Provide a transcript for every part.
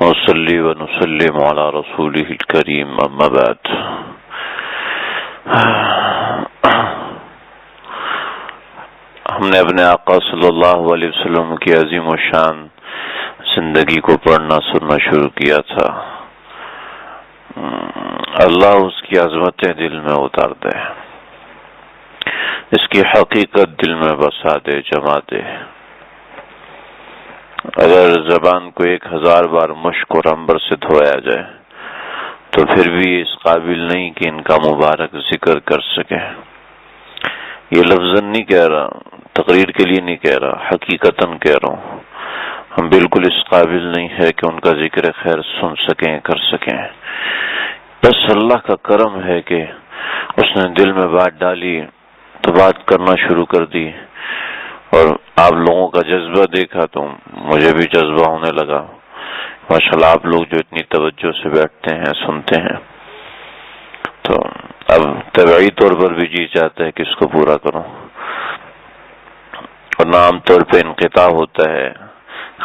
وصلی ونسلم علی رسولہ الکریم اما بعد۔ ہم نے اپنے آقا صلی اللہ علیہ وسلم کی عظیم و شان زندگی کو پڑھنا سننا شروع کیا تھا۔ اللہ اس کی عظمتیں دل میں اتار دے، اس کی حقیقت دل میں بسا دے، جما دے۔ اگر زبان کو 1000 بار مشک اور عنبر سے دھویا جائے تو پھر بھی اس قابل نہیں کہ ان کا مبارک ذکر کر سکے۔ یہ لفظاً نہیں کہہ رہا، تقریر کے لیے نہیں کہہ رہا، حقیقتاً کہہ رہا ہوں۔ ہم بالکل اس قابل نہیں ہے کہ ان کا ذکر خیر سن سکیں، کر سکیں۔ بس اللہ کا کرم ہے کہ اس نے دل میں بات ڈالی تو بات کرنا شروع کر دی، اور آپ لوگوں کا جذبہ دیکھا تو مجھے بھی جذبہ ہونے لگا۔ ماشاءاللہ آپ لوگ جو اتنی توجہ سے بیٹھتے ہیں، سنتے ہیں، تو اب طبعی طور پر بھی جی چاہتا ہے کہ اس کو پورا کروں، ورنہ عام طور پہ انقطاع ہوتا ہے،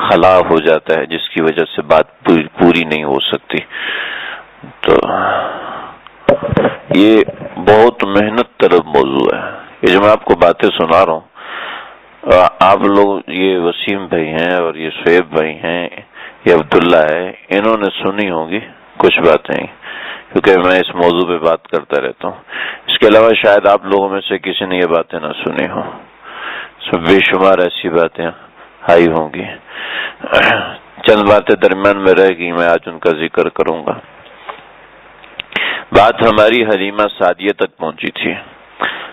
خلا ہو جاتا ہے، جس کی وجہ سے بات پوری نہیں ہو سکتی۔ تو یہ بہت محنت طلب موضوع ہے۔ یہ جو میں آپ کو باتیں سنا رہا ہوں، آپ لوگ، یہ وسیم بھائی ہیں اور یہ شعیب بھائی ہیں، یہ عبداللہ ہے، انہوں نے سنی ہوں گی کچھ باتیں، کیونکہ میں اس موضوع پہ بات کرتا رہتا ہوں۔ اس کے علاوہ شاید آپ لوگوں میں سے کسی نے یہ باتیں نہ سنی ہوں، بے شمار ایسی باتیں آئی ہوں گی۔ چند باتیں درمیان میں رہ گئی، میں آج ان کا ذکر کروں گا۔ بات ہماری حلیمہ سعدیہ تک پہنچی تھی،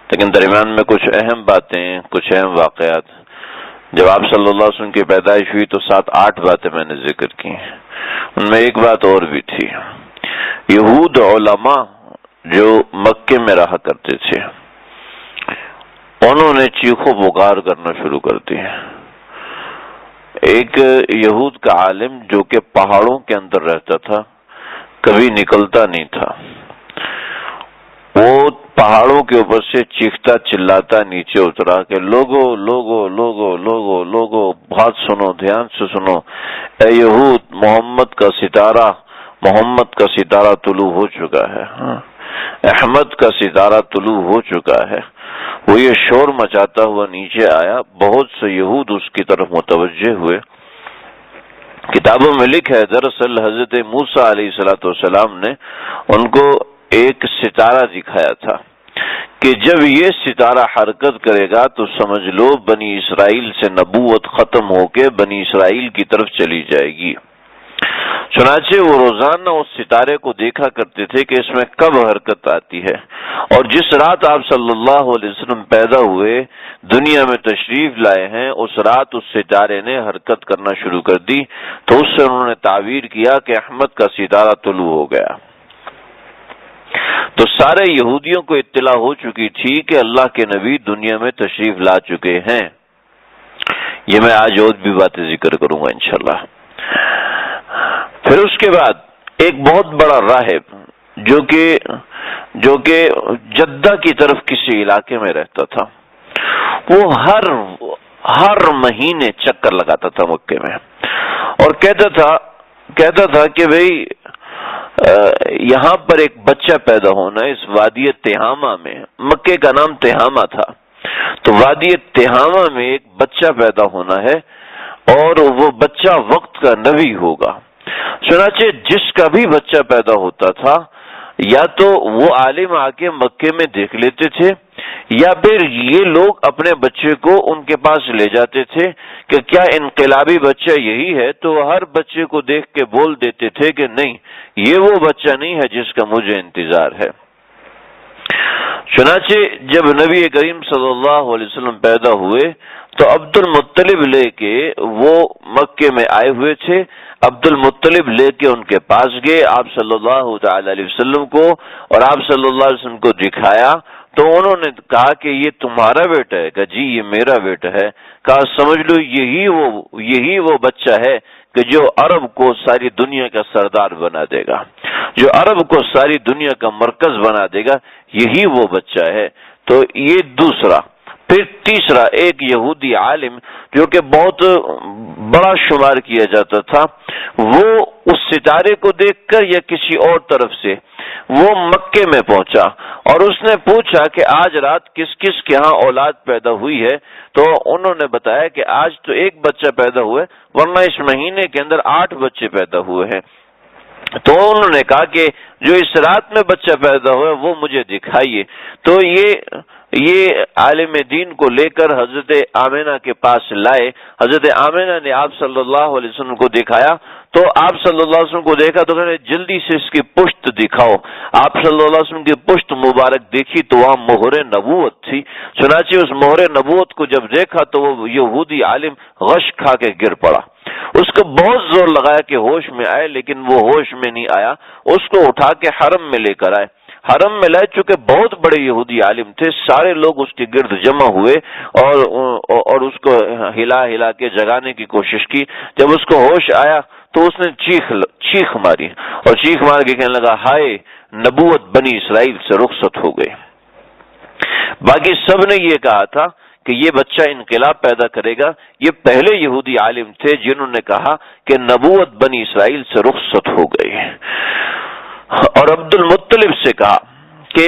لیکن درمیان میں کچھ اہم باتیں، کچھ اہم واقعات۔ جب آپ صلی اللہ علیہ وسلم کی پیدائش ہوئی تو 7-8 باتیں میں نے ذکر کی، ان میں ایک بات اور بھی تھی۔ یہود علماء جو مکے میں رہا کرتے تھے، انہوں نے چیخو پکار کرنا شروع کر دی۔ ایک یہود کا عالم جو کہ پہاڑوں کے اندر رہتا تھا، کبھی نکلتا نہیں تھا، وہ پہاڑوں کے اوپر سے چیختا چلاتا نیچے اترا کہ لوگو لوگو لوگو لوگو لوگو، بات سنو، دھیان سے سنو، اے یہود، محمد کا ستارہ طلوع ہو چکا ہے، احمد کا ستارہ طلوع ہو چکا ہے۔ وہ یہ شور مچاتا ہوا نیچے آیا، بہت سے یہود اس کی طرف متوجہ ہوئے۔ کتابوں میں لکھا ہے دراصل حضرت موسیٰ علیہ السلام نے ان کو ایک ستارہ دکھایا تھا کہ جب یہ ستارہ حرکت کرے گا تو سمجھ لو بنی اسرائیل سے نبوت ختم ہو کے بنی اسرائیل کی طرف چلی جائے گی۔ چنانچہ وہ روزانہ اس ستارے کو دیکھا کرتے تھے کہ اس میں کب حرکت آتی ہے، اور جس رات آپ صلی اللہ علیہ وسلم پیدا ہوئے، دنیا میں تشریف لائے ہیں، اس رات اس ستارے نے حرکت کرنا شروع کر دی، تو اس سے انہوں نے تعبیر کیا کہ احمد کا ستارہ طلوع ہو گیا۔ تو سارے یہودیوں کو اطلاع ہو چکی تھی کہ اللہ کے نبی دنیا میں تشریف لا چکے ہیں۔ یہ میں آج اور بھی باتیں ذکر کروں گا انشاءاللہ۔ پھر اس کے بعد ایک بہت بڑا راہب جو کہ جدہ کی طرف کسی علاقے میں رہتا تھا، وہ ہر مہینے چکر لگاتا تھا مکے میں، اور کہتا تھا کہ بھئی یہاں پر ایک بچہ پیدا ہونا ہے، اس وادی تہامہ میں، مکے کا نام تہامہ تھا، تو وادی تہامہ میں ایک بچہ پیدا ہونا ہے، اور وہ بچہ وقت کا نبی ہوگا۔ چنانچہ جس کا بھی بچہ پیدا ہوتا تھا، یا تو وہ عالم آ کے مکے میں دیکھ لیتے تھے، یا پھر یہ لوگ اپنے بچے کو ان کے پاس لے جاتے تھے کہ کیا انقلابی بچہ یہی ہے، تو ہر بچے کو دیکھ کے بول دیتے تھے کہ نہیں، یہ وہ بچہ نہیں ہے جس کا مجھے انتظار ہے۔ چنانچہ جب نبی کریم صلی اللہ علیہ وسلم پیدا ہوئے تو عبد المطلب لے کے وہ مکے میں آئے ہوئے تھے، عبد المطلب لے کے ان کے پاس گئے آپ صلی اللہ تعالی علیہ وسلم کو، اور آپ صلی اللہ علیہ وسلم کو دکھایا تو انہوں نے کہا کہ یہ تمہارا بیٹا ہے؟ کہا جی یہ میرا بیٹا ہے۔ کہا سمجھ لو یہی وہ بچہ ہے کہ جو عرب کو ساری دنیا کا سردار بنا دے گا، جو عرب کو ساری دنیا کا مرکز بنا دے گا، یہی وہ بچہ ہے۔ تو یہ دوسرا۔ پھر تیسرا ایک یہودی عالم جو کہ بہت بڑا شمار کیا جاتا تھا، وہ اس ستارے کو دیکھ کر یا کسی اور طرف سے وہ مکے میں پہنچا اور اس نے پوچھا کہ آج رات کس کس کے ہاں اولاد پیدا ہوئی ہے، تو انہوں نے بتایا کہ آج تو ایک بچہ پیدا ہوا ہے، ورنہ اس مہینے کے اندر 8 بچے پیدا ہوئے ہیں۔ تو انہوں نے کہا کہ جو اس رات میں بچہ پیدا ہوا ہے وہ مجھے دکھائیے۔ تو یہ عالم دین کو لے کر حضرت آمنہ کے پاس لائے۔ حضرت آمنہ نے آپ صلی اللہ علیہ وسلم کو دکھایا تو آپ صلی اللہ علیہ وسلم کو دیکھا تو کہنے جلدی سے اس کی پشت دکھاؤ۔ آپ صلی اللہ علیہ وسلم کی پشت مبارک دیکھی تو وہاں مہر نبوت تھی۔ چنانچہ اس مہر نبوت کو جب دیکھا تو وہ یہودی عالم غش کھا کے گر پڑا۔ اس کو بہت زور لگایا کہ ہوش میں آئے، لیکن وہ ہوش میں نہیں آیا۔ اس کو اٹھا کے حرم میں لے کر آئے۔ حرم میں لائے، چونکہ بہت بڑے یہودی عالم تھے، سارے لوگ اس کے گرد جمع ہوئے اور اس کو ہلا کے جگانے کی کوشش کی۔ جب اس کو ہوش آیا تو اس نے چیخ ماری اور چیخ مار کے کہنے لگا، ہائے نبوت بنی اسرائیل سے رخصت ہو گئی۔ باقی سب نے یہ کہا تھا کہ یہ بچہ انقلاب پیدا کرے گا۔ یہ پہلے یہودی عالم تھے جنہوں نے کہا کہ نبوت بنی اسرائیل سے رخصت ہو گئی، اور عبد المطلب سے کہا کہ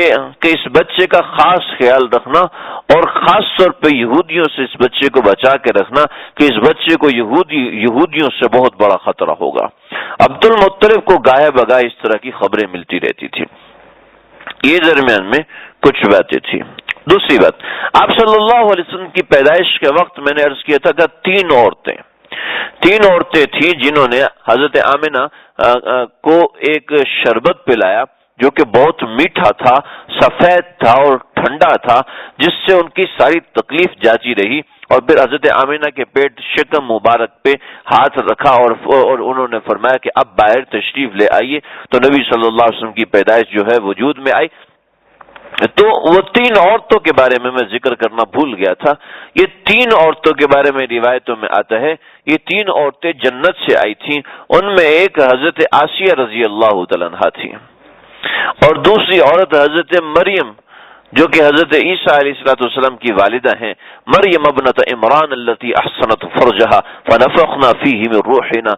اس بچے کا خاص خیال رکھنا اور خاص طور پہ یہودیوں سے اس بچے کو بچا کے رکھنا کہ اس بچے کو یہودیوں سے بہت بڑا خطرہ ہوگا۔ عبد المطلب کو گاہے بگاہ اس طرح کی خبریں ملتی رہتی تھی۔ یہ درمیان میں کچھ باتیں تھی۔ دوسری بات، آپ صلی اللہ علیہ وسلم کی پیدائش کے وقت میں نے عرض کیا تھا کہ تین عورتیں تھیں جنہوں نے حضرت آمنہ کو ایک شربت پلایا جو کہ بہت میٹھا تھا، سفید تھا اور ٹھنڈا تھا، جس سے ان کی ساری تکلیف جاتی رہی، اور پھر حضرت آمنہ کے پیٹ شکم مبارک پہ ہاتھ رکھا اور انہوں نے فرمایا کہ اب باہر تشریف لے آئیے، تو نبی صلی اللہ علیہ وسلم کی پیدائش جو ہے وجود میں آئی۔ تو وہ تین عورتوں کے بارے میں ذکر کرنا بھول گیا تھا۔ یہ تین عورتوں کے بارے میں روایتوں میں آتا ہے، یہ تین عورتیں جنت سے آئی تھیں۔ ان میں ایک حضرت آسیہ رضی اللہ تعالیٰ عنہا تھی، اور دوسری عورت حضرت مریم جو کہ حضرت عیسیٰ علیہ السلام کی والدہ ہیں، مریم ابنۃ عمران التی احصنت فرجہا فنفخنا فیہ من روحنا،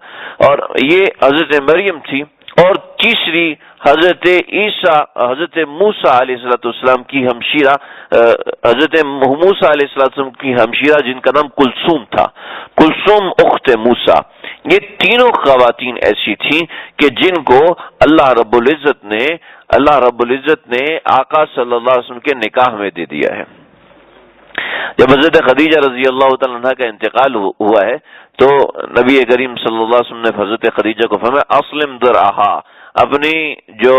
اور یہ حضرت مریم تھی۔ اور تیسری حضرت عیسیٰ حضرت موسیٰ علیہ السلام کی ہمشیرہ، حضرت موسیٰ علیہ السلام کی ہمشیرہ جن کا نام کلثوم تھا، کلثوم اخت موسیٰ۔ یہ تینوں خواتین ایسی تھیں کہ جن کو اللہ رب العزت نے آقا صلی اللہ علیہ وسلم کے نکاح میں دے دیا ہے۔ جب حضرت خدیجہ رضی اللہ تعالیٰ عنہ کا انتقال ہوا ہے تو نبی کریم صلی اللہ علیہ وسلم نے حضرت خدیجہ کو فرمایا اسلم درعہا، اپنی جو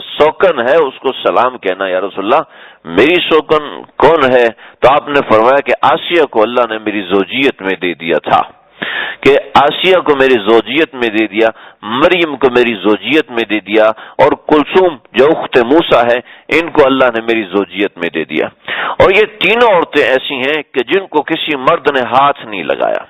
سوکن ہے اس کو سلام کہنا یا رسول اللہ۔ میری سوکن کون ہے؟ تو آپ نے فرمایا کہ آسیہ کو اللہ نے میری زوجیت میں دے دیا تھا، کہ آسیہ کو میری زوجیت میں دے دیا، مریم کو میری زوجیت میں دے دیا، اور کلثوم جو اخت موسیٰ ہے ان کو اللہ نے میری زوجیت میں دے دیا۔ اور یہ تینوں عورتیں ایسی ہیں کہ جن کو کسی مرد نے ہاتھ نہیں لگایا۔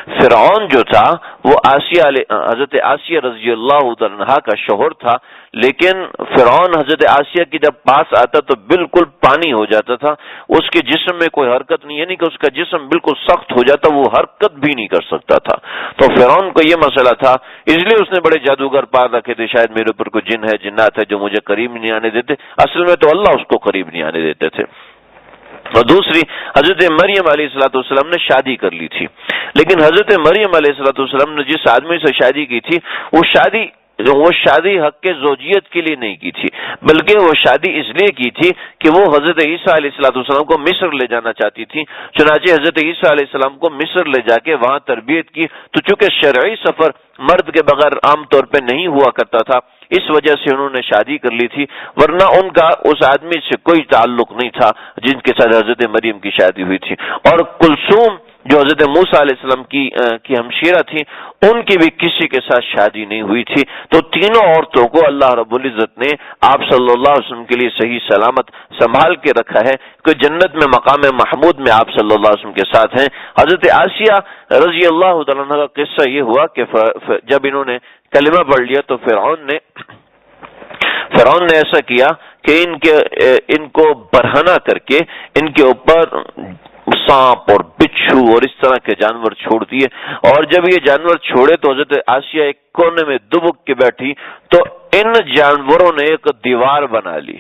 فرعون جو تھا وہ حضرت آسیہ رضی اللہ عنہا کا شوہر تھا، لیکن فرعون حضرت آسیہ کی جب پاس آتا تو بالکل پانی ہو جاتا تھا، اس کے جسم میں کوئی حرکت نہیں، یعنی کہ اس کا جسم بالکل سخت ہو جاتا، وہ حرکت بھی نہیں کر سکتا تھا۔ تو فرعون کو یہ مسئلہ تھا، اس لیے اس نے بڑے جادوگر پار رکھے تھے، شاید میرے اوپر کوئی جن ہے، جنات ہے جو مجھے قریب نہیں آنے دیتے، اصل میں تو اللہ اس کو قریب نہیں آنے دیتے تھے۔ اور دوسری حضرت مریم علیہ السلام نے شادی کر لی تھی، لیکن حضرت مریم علیہ السلام نے جس آدمی سے شادی کی تھی وہ شادی حق کے زوجیت کے لیے نہیں کی تھی، بلکہ وہ شادی اس لیے کی تھی کہ وہ حضرت عیسیٰ علیہ السلام کو مصر لے جانا چاہتی تھی۔ چنانچہ حضرت عیسیٰ علیہ السلام کو مصر لے جا کے وہاں تربیت کی، تو چونکہ شرعی سفر مرد کے بغیر عام طور پہ نہیں ہوا کرتا تھا، اس وجہ سے انہوں نے شادی کر لی تھی، ورنہ ان کا اس آدمی سے کوئی تعلق نہیں تھا جن کے ساتھ حضرت مریم کی شادی ہوئی تھی۔ اور کلثوم جو حضرت موسیٰ علیہ السلام کی ہمشیرہ تھی، ان کی بھی کسی کے ساتھ شادی نہیں ہوئی تھی۔ تو تینوں عورتوں کو اللہ رب العزت نے آپ صلی اللہ علیہ وسلم کے لیے صحیح سلامت سنبھال کے رکھا ہے کہ جنت میں مقام محمود میں آپ صلی اللہ علیہ وسلم کے ساتھ ہیں۔ حضرت آسیہ رضی اللہ تعالیٰ عنہ کا قصہ یہ ہوا کہ جب انہوں نے کلمہ پڑھ لیا تو فرعون نے ایسا کیا کہ ان کو برہنہ کر کے ان کے اوپر سانپ اور بچھو اور اس طرح کے جانور چھوڑ دیے، اور جب یہ جانور چھوڑے تو حضرت آسیہ ایک کونے میں دبک کے بیٹھی، تو ان جانوروں نے ایک دیوار بنا لی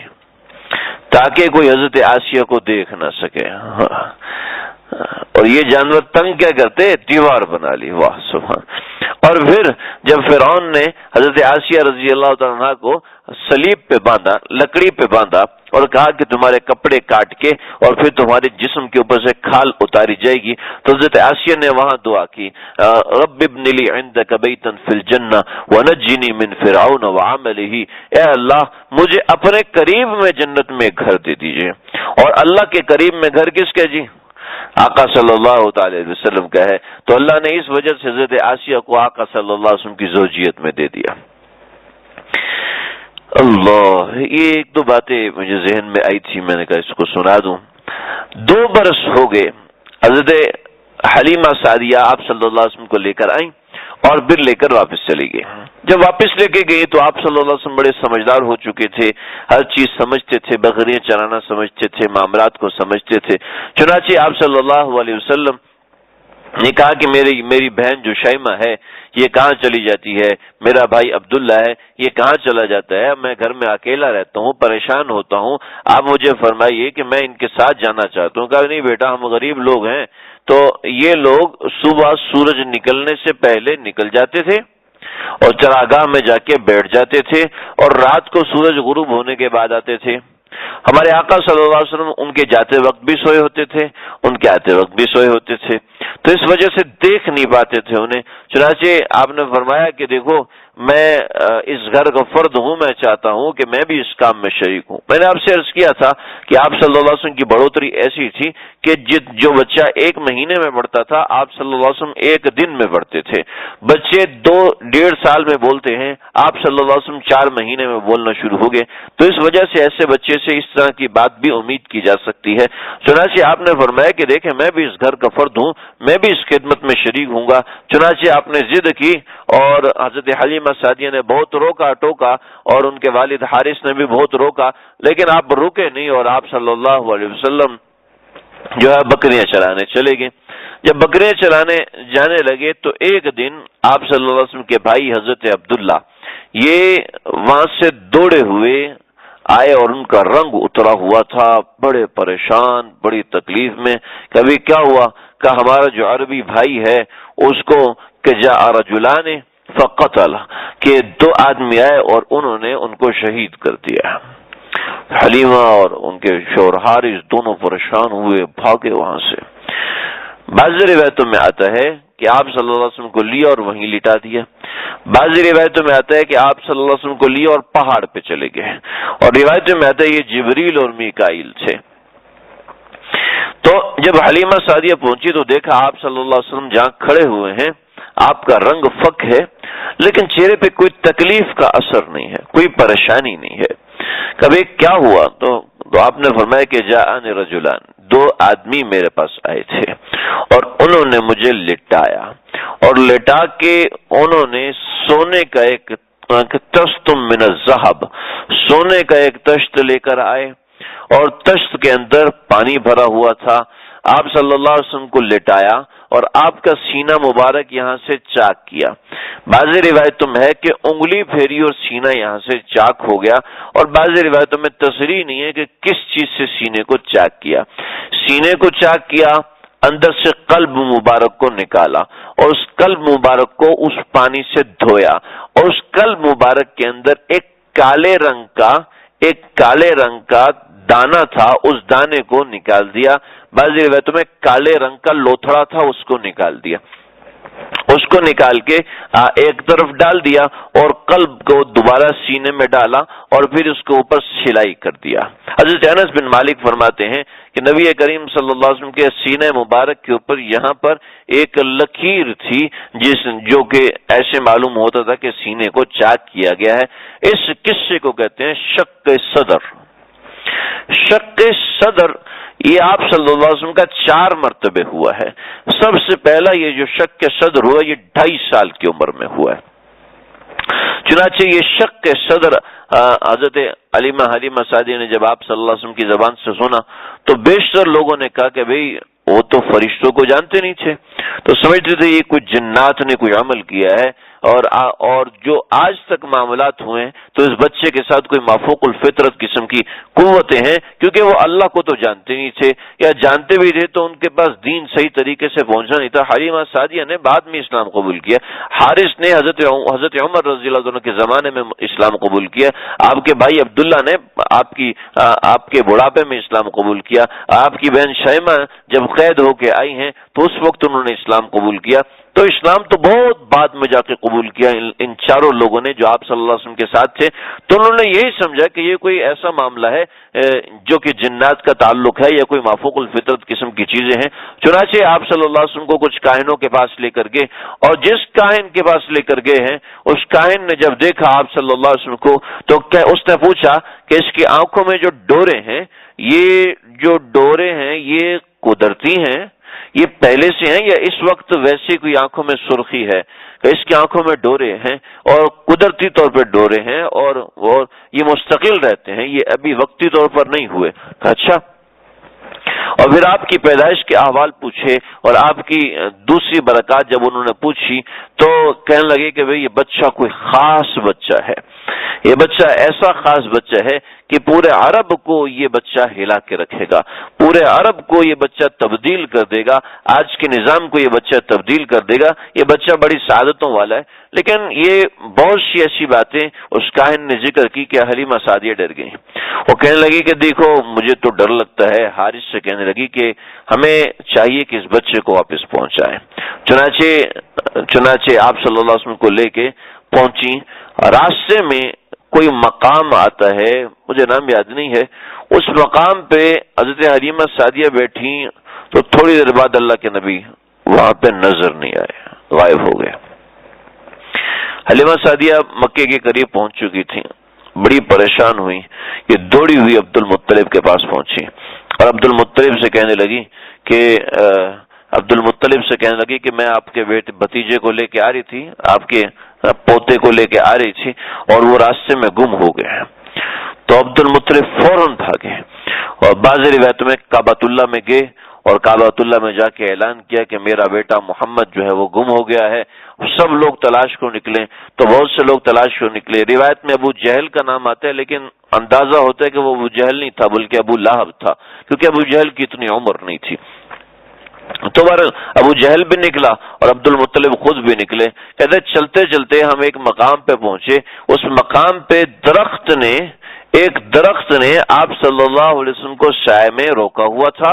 تاکہ کوئی حضرت آسیہ کو دیکھ نہ سکے، اور یہ جانور تنگ کیا کرتے، دیوار بنا لی، واہ سبحان۔ اور پھر جب فرعون نے حضرت آسیہ رضی اللہ تعالیٰ عنہ کو صلیب پہ باندھا، لکڑی پہ باندھا، اور کہا کہ تمہارے کپڑے کاٹ کے اور پھر تمہارے جسم کے اوپر سے کھال اتاری جائے گی، تو حضرت آسیہ نے وہاں دعا کی، رب ابن لی عندک بیتا فی الجنہ ونجنی من فرعون وعملہ، اے اللہ مجھے اپنے قریب میں جنت میں گھر دے دیجئے۔ اور اللہ کے قریب میں گھر کس کا جی؟ آقا صلی اللہ تعالی علیہ وسلم کا ہے، تو اللہ نے اس وجہ سے حضرت آسیہ کو آقا صلی اللہ علیہ وسلم کی زوجیت میں دے دیا۔ اللہ، یہ ایک دو باتیں مجھے ذہن میں آئی تھی، میں نے کہا اس کو سنا دوں۔ 2 برس ہو گئے، حضرت حلیمہ سعدیہ آپ صلی اللہ علیہ وسلم کو لے کر آئیں اور پھر لے کر واپس چلی گئی۔ جب واپس لے کے گئی تو آپ صلی اللہ علیہ وسلم بڑے سمجھدار ہو چکے تھے، ہر چیز سمجھتے تھے، بکریاں چرانا سمجھتے تھے، معاملات کو سمجھتے تھے۔ چنانچہ آپ صلی اللہ علیہ وسلم نے کہا کہ میری بہن جو شیمہ ہے یہ کہاں چلی جاتی ہے، میرا بھائی عبداللہ ہے یہ کہاں چلا جاتا ہے، میں گھر میں اکیلا رہتا ہوں، پریشان ہوتا ہوں، آپ مجھے فرمائیے کہ میں ان کے ساتھ جانا چاہتا ہوں۔ کہا نہیں بیٹا، ہم غریب لوگ ہیں، تو یہ لوگ صبح سورج نکلنے سے پہلے نکل جاتے تھے اور چراگاہ میں جا کے بیٹھ جاتے تھے، اور رات کو سورج غروب ہونے کے بعد آتے تھے۔ ہمارے آقا صلی اللہ علیہ وسلم ان کے جاتے وقت بھی سوئے ہوتے تھے، ان کے آتے وقت بھی سوئے ہوتے تھے، تو اس وجہ سے دیکھ نہیں پاتے تھے انہیں۔ چنانچہ آپ نے فرمایا کہ دیکھو میں اس گھر کا فرد ہوں، میں چاہتا ہوں کہ میں بھی اس کام میں شریک ہوں۔ میں نے آپ سے عرض کیا تھا کہ آپ صلی اللہ علیہ وسلم کی بڑھوتری ایسی تھی کہ جو بچہ 1 مہینے میں بڑھتا تھا، آپ صلی اللہ علیہ وسلم 1 دن میں بڑھتے تھے۔ بچے 2-1.5 سال میں بولتے ہیں، آپ صلی اللہ علیہ وسلم 4 مہینے میں بولنا شروع ہو گئے، تو اس وجہ سے ایسے بچے سے اس طرح کی بات بھی امید کی جا سکتی ہے۔ چنانچہ آپ نے فرمایا کہ دیکھیں میں بھی اس گھر کا فرد ہوں، میں بھی اس خدمت میں شریک ہوں گا۔ چنانچہ آپ نے ضد کی، اور حضرت حلیمہ سعدیہ نے بہت روکا ٹوکا، اور ان کے والد حارث نے بھی بہت روکا، لیکن آپ رکے نہیں، اور آپ صلی اللہ علیہ وسلم جو ہے بکریاں چرانے چلے گئے۔ جب بکریاں چرانے جانے لگے تو ایک دن آپ صلی اللہ علیہ وسلم کے بھائی حضرت عبداللہ یہ وہاں سے دوڑے ہوئے آئے، اور ان کا رنگ اترا ہوا تھا، بڑے پریشان، بڑی تکلیف میں۔ کبھی کیا ہوا کہ ہمارا جو عربی بھائی ہے اس کو کہ جاء رجلان فقتل، کہ 2 آدمی آئے اور انہوں نے ان کو شہید کر دیا۔ حلیمہ اور ان کے شوہر حارث دونوں پریشان ہوئے، بھاگے وہاں سے۔ بعض روایتوں میں آتا ہے کہ آپ صلی اللہ علیہ وسلم کو لیا اور وہیں لٹا دیا، بعض روایتوں میں آتا ہے کہ آپ صلی اللہ علیہ وسلم کو لیا اور پہاڑ پہ چلے گئے، اور روایتوں میں آتا ہے یہ جبریل اور میکائیل تھے۔ تو جب حلیمہ سعدیہ پہنچی تو دیکھا آپ صلی اللہ علیہ وسلم جہاں کھڑے ہوئے ہیں، آپ کا رنگ فک ہے، لیکن چہرے پہ کوئی تکلیف کا اثر نہیں ہے، کوئی پریشانی نہیں ہے۔ کبھی کیا ہوا تو آپ نے فرمایا کہ جاءن رجلان، 2 آدمی میرے پاس آئے تھے اور انہوں نے مجھے لٹایا، اور لٹا کے انہوں نے سونے کا ایک تشت من الذهب، سونے کا ایک تشت لے کر آئے، اور تشت کے اندر پانی بھرا ہوا تھا۔ آپ صلی اللہ علیہ وسلم کو لٹایا اور آپ کا سینہ مبارک یہاں سے چاک کیا۔ بعض روایتوں میں ہے کہ انگلی پھیری اور سینہ یہاں سے چاک ہو گیا، اور بعض روایتوں میں تصریح نہیں ہے کہ کس چیز سے سینے کو چاک کیا۔ سینے کو چاک کیا، اندر سے قلب مبارک کو نکالا، اور اس قلب مبارک کو اس پانی سے دھویا، اور اس قلب مبارک کے اندر ایک کالے رنگ کا دانا تھا، اس دانے کو نکال دیا۔ بعض روایتوں میں کالے رنگ کا لوتھڑا تھا، اس کو نکال دیا، اس کو نکال کے ایک طرف ڈال دیا، اور قلب کو دوبارہ سینے میں ڈالا، اور پھر اس کے اوپر سلائی کر دیا۔ حضرت انس بن مالک فرماتے ہیں کہ نبی کریم صلی اللہ علیہ وسلم کے سینے مبارک کے اوپر یہاں پر ایک لکیر تھی، جو کہ ایسے معلوم ہوتا تھا کہ سینے کو چاک کیا گیا ہے۔ اس قصے کو کہتے ہیں شق صدر۔ شق صدر یہ آپ صلی اللہ علیہ وسلم کا 4 مرتبے ہوا ہے۔ سب سے پہلا یہ جو شق صدر ہوا یہ 2.5 سال کی عمر میں ہوا ہے۔ چنانچہ یہ شق صدر حضرت حلیمہ سعدیہ نے جب آپ صلی اللہ علیہ وسلم کی زبان سے سنا تو بیشتر لوگوں نے کہا کہ بھئی وہ تو فرشتوں کو جانتے نہیں تھے، تو سمجھتے تھے یہ کچھ جنات نے کوئی عمل کیا ہے، اور جو آج تک معاملات ہوئے ہیں تو اس بچے کے ساتھ کوئی مافوق الفطرت قسم کی قوتیں ہیں، کیونکہ وہ اللہ کو تو جانتے نہیں تھے، یا جانتے بھی تھے تو ان کے پاس دین صحیح طریقے سے پہنچا نہیں تھا۔ حلیمہ سعدیہ نے بعد میں اسلام قبول کیا، حارث نے حضرت عمر رضی اللہ عنہ کے زمانے میں اسلام قبول کیا، آپ کے بھائی عبداللہ نے آپ کے بڑھاپے میں اسلام قبول کیا، آپ کی بہن شیمہ جب قید ہو کے آئی ہیں تو اس وقت انہوں نے اسلام قبول کیا۔ تو اسلام تو بہت بعد میں جا کے قبول کیا ان چاروں لوگوں نے جو آپ صلی اللہ علیہ وسلم کے ساتھ تھے، تو انہوں نے یہی سمجھا کہ یہ کوئی ایسا معاملہ ہے جو کہ جنات کا تعلق ہے یا کوئی مافوق الفطرت قسم کی چیزیں ہیں۔ چنانچہ آپ صلی اللہ علیہ وسلم کو کچھ کاہنوں کے پاس لے کر گئے، اور جس کاہن کے پاس لے کر گئے ہیں اس کاہن نے جب دیکھا آپ صلی اللہ علیہ وسلم کو تو اس نے پوچھا کہ اس کی آنکھوں میں جو ڈورے ہیں، یہ جو ڈورے ہیں یہ قدرتی ہیں، یہ پہلے سے ہیں، یا اس وقت ویسے کوئی آنکھوں میں سرخی ہے؟ کہ اس کی آنکھوں میں ڈورے ہیں اور قدرتی طور پر ڈورے ہیں، اور یہ مستقل رہتے ہیں، یہ ابھی وقتی طور پر نہیں ہوئے۔ اچھا، اور پھر آپ کی پیدائش کے احوال پوچھے اور آپ کی دوسری برکات جب انہوں نے پوچھی تو کہنے لگے کہ بھئی یہ بچہ کوئی خاص بچہ ہے، یہ بچہ ایسا خاص بچہ ہے کہ پورے عرب کو یہ بچہ ہلا کے رکھے گا، پورے عرب کو یہ بچہ تبدیل کر دے گا، آج کے نظام کو یہ بچہ تبدیل کر دے گا، یہ بچہ بڑی سعادتوں والا ہے۔ لیکن یہ بہت سی ایسی باتیں اس کاہن نے ذکر کی کہ حلیمہ سعدیہ ڈر گئی، وہ کہنے لگی کہ دیکھو مجھے تو ڈر لگتا ہے۔ حارث سے کہنے لگی کہ ہمیں چاہیے کہ اس بچے کو واپس پہنچائیں۔ چنانچہ آپ صلی اللہ علیہ وسلم کو لے کے پہنچی، راستے میں کوئی مقام آتا ہے، مجھے نام یاد نہیں ہے، اس مقام پہ حضرت حلیمہ سعدیہ بیٹھی تو تھوڑی دیر بعد اللہ کے نبی وہاں پہ نظر نہیں آئے، غائب ہو گئے۔ حلیمہ سعدیہ مکے کے قریب پہنچ چکی تھی، بڑی پریشان ہوئی، یہ دوڑی ہوئی عبد المطلب کے پاس پہنچی اور عبد المطلب سے کہنے لگی کہ میں آپ کے بھتیجے کو لے کے آ رہی تھی، آپ کے پوتے کو لے کے آ رہی تھی اور وہ راستے میں گم ہو گئے۔ تو عبد المطلب فوراً بھاگے اور بعض روایتوں میں کعبۃ اللہ میں گئے اور کعبۃ اللہ میں جا کے اعلان کیا کہ میرا بیٹا محمد جو ہے وہ گم ہو گیا ہے۔ سب لوگ تلاش کو نکلے، تو بہت سے لوگ تلاش کو نکلے۔ روایت میں ابو جہل کا نام آتا ہے، لیکن اندازہ ہوتا ہے کہ وہ ابو جہل نہیں تھا بلکہ ابو لہب تھا، کیونکہ ابو جہل کی اتنی عمر نہیں تھی۔ تو ابو جہل بھی نکلا اور عبد المطلب خود بھی نکلے۔ کہتے چلتے چلتے ہم ایک مقام پہ پہنچے، اس مقام پہ ایک درخت نے آپ صلی اللہ علیہ وسلم کو سائے میں روکا ہوا تھا،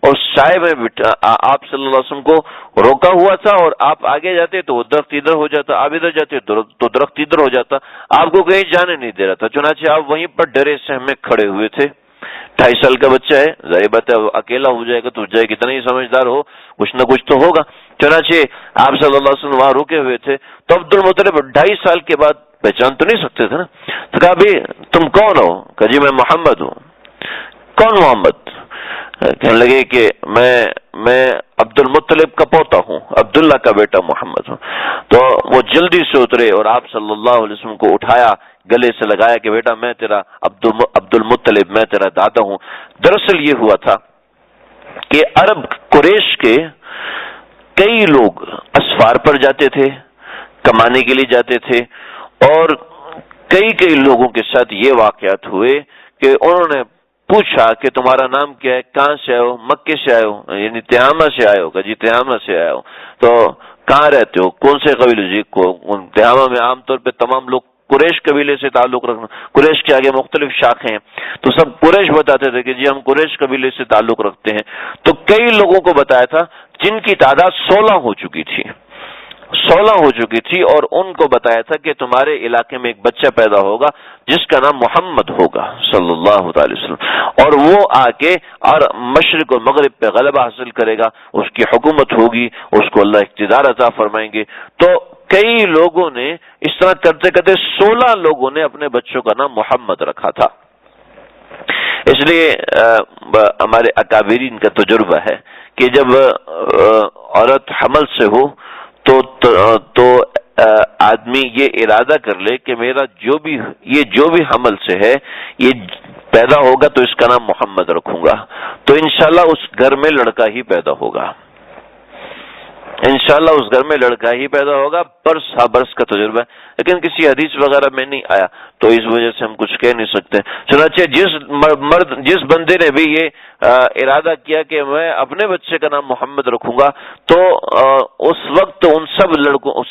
اور سائے میں آپ صلی اللہ علیہ وسلم کو روکا ہوا تھا، اور آپ آگے جاتے تو وہ درخت ادھر ہو جاتا، آپ ادھر جاتے تو درخت ادھر ہو جاتا، آپ کو کہیں جانے نہیں دے رہا تھا۔ چنانچہ آپ وہیں پر ڈرے سہمے کھڑے ہوئے تھے۔ 2.5 سال کا بچہ ہے، ظاہر بات ہے اکیلا ہو جائے گا تو چاہے کتنا ہی سمجھدار ہو کچھ نہ کچھ تو ہوگا۔ چنانچہ آپ صلی اللہ علیہ وسلم وہاں رکے ہوئے تھے، تو عبد المطلب 2.5 سال کے بعد پہچان تو نہیں سکتے تھے نا، تو کہا بھی تم کون ہو؟ کہ جی میں محمد ہوں۔ کون محمد؟ کہنے لگے کہ میں عبد المطلب کا پوتا ہوں، عبداللہ کا بیٹا محمد ہوں۔ تو وہ جلدی سے اترے اور آپ صلی اللہ علیہ وسلم کو اٹھایا، گلے سے لگایا کہ بیٹا میں تیرا عبد المطلب، میں تیرا دادا ہوں۔ دراصل یہ ہوا تھا کہ عرب قریش کے کئی لوگ اسفار پر جاتے تھے، کمانے کے لیے جاتے تھے، اور کئی لوگوں کے ساتھ یہ واقعات ہوئے کہ انہوں نے پوچھا کہ تمہارا نام کیا ہے، کہاں سے آئے ہو؟ مکے سے آئے ہو، یعنی تہامہ سے آئے ہو؟ کہ جی تہامہ سے آئے ہو۔ تو کہاں رہتے ہو؟ کون سے قبیلے؟ جی تہامہ میں عام طور پہ تمام لوگ قریش قبیلے سے تعلق رکھنا، قریش کے آگے مختلف شاخیں ہیں، تو سب قریش بتاتے تھے کہ جی ہم قریش قبیلے سے تعلق رکھتے ہیں۔ تو کئی لوگوں کو بتایا تھا جن کی تعداد 16 ہو چکی تھی، اور ان کو بتایا تھا کہ تمہارے علاقے میں ایک بچہ پیدا ہوگا جس کا نام محمد ہوگا صلی اللہ علیہ وسلم، اور وہ آ کے اور مشرق و مغرب پہ غلبہ حاصل کرے گا، اس کی حکومت ہوگی، اس کو اللہ اقتدار عطا فرمائیں گے۔ تو کئی لوگوں نے اس طرح کرتے کرتے 16 لوگوں نے اپنے بچوں کا نام محمد رکھا تھا۔ اس لیے ہمارے اکابرین کا تجربہ ہے کہ جب عورت حمل سے ہو تو آدمی یہ ارادہ کر لے کہ میرا جو بھی حمل سے ہے یہ پیدا ہوگا تو اس کا نام محمد رکھوں گا، تو انشاءاللہ اس گھر میں لڑکا ہی پیدا ہوگا، انشاءاللہ اس گھر میں لڑکا ہی پیدا ہوگا۔ برس ہا برس کا تجربہ ہے، لیکن کسی حدیث وغیرہ میں نہیں آیا، تو اس وجہ سے ہم کچھ کہہ نہیں سکتے۔ چنانچہ جس بندے نے بھی یہ ارادہ کیا کہ میں اپنے بچے کا نام محمد رکھوں گا، تو اس وقت ان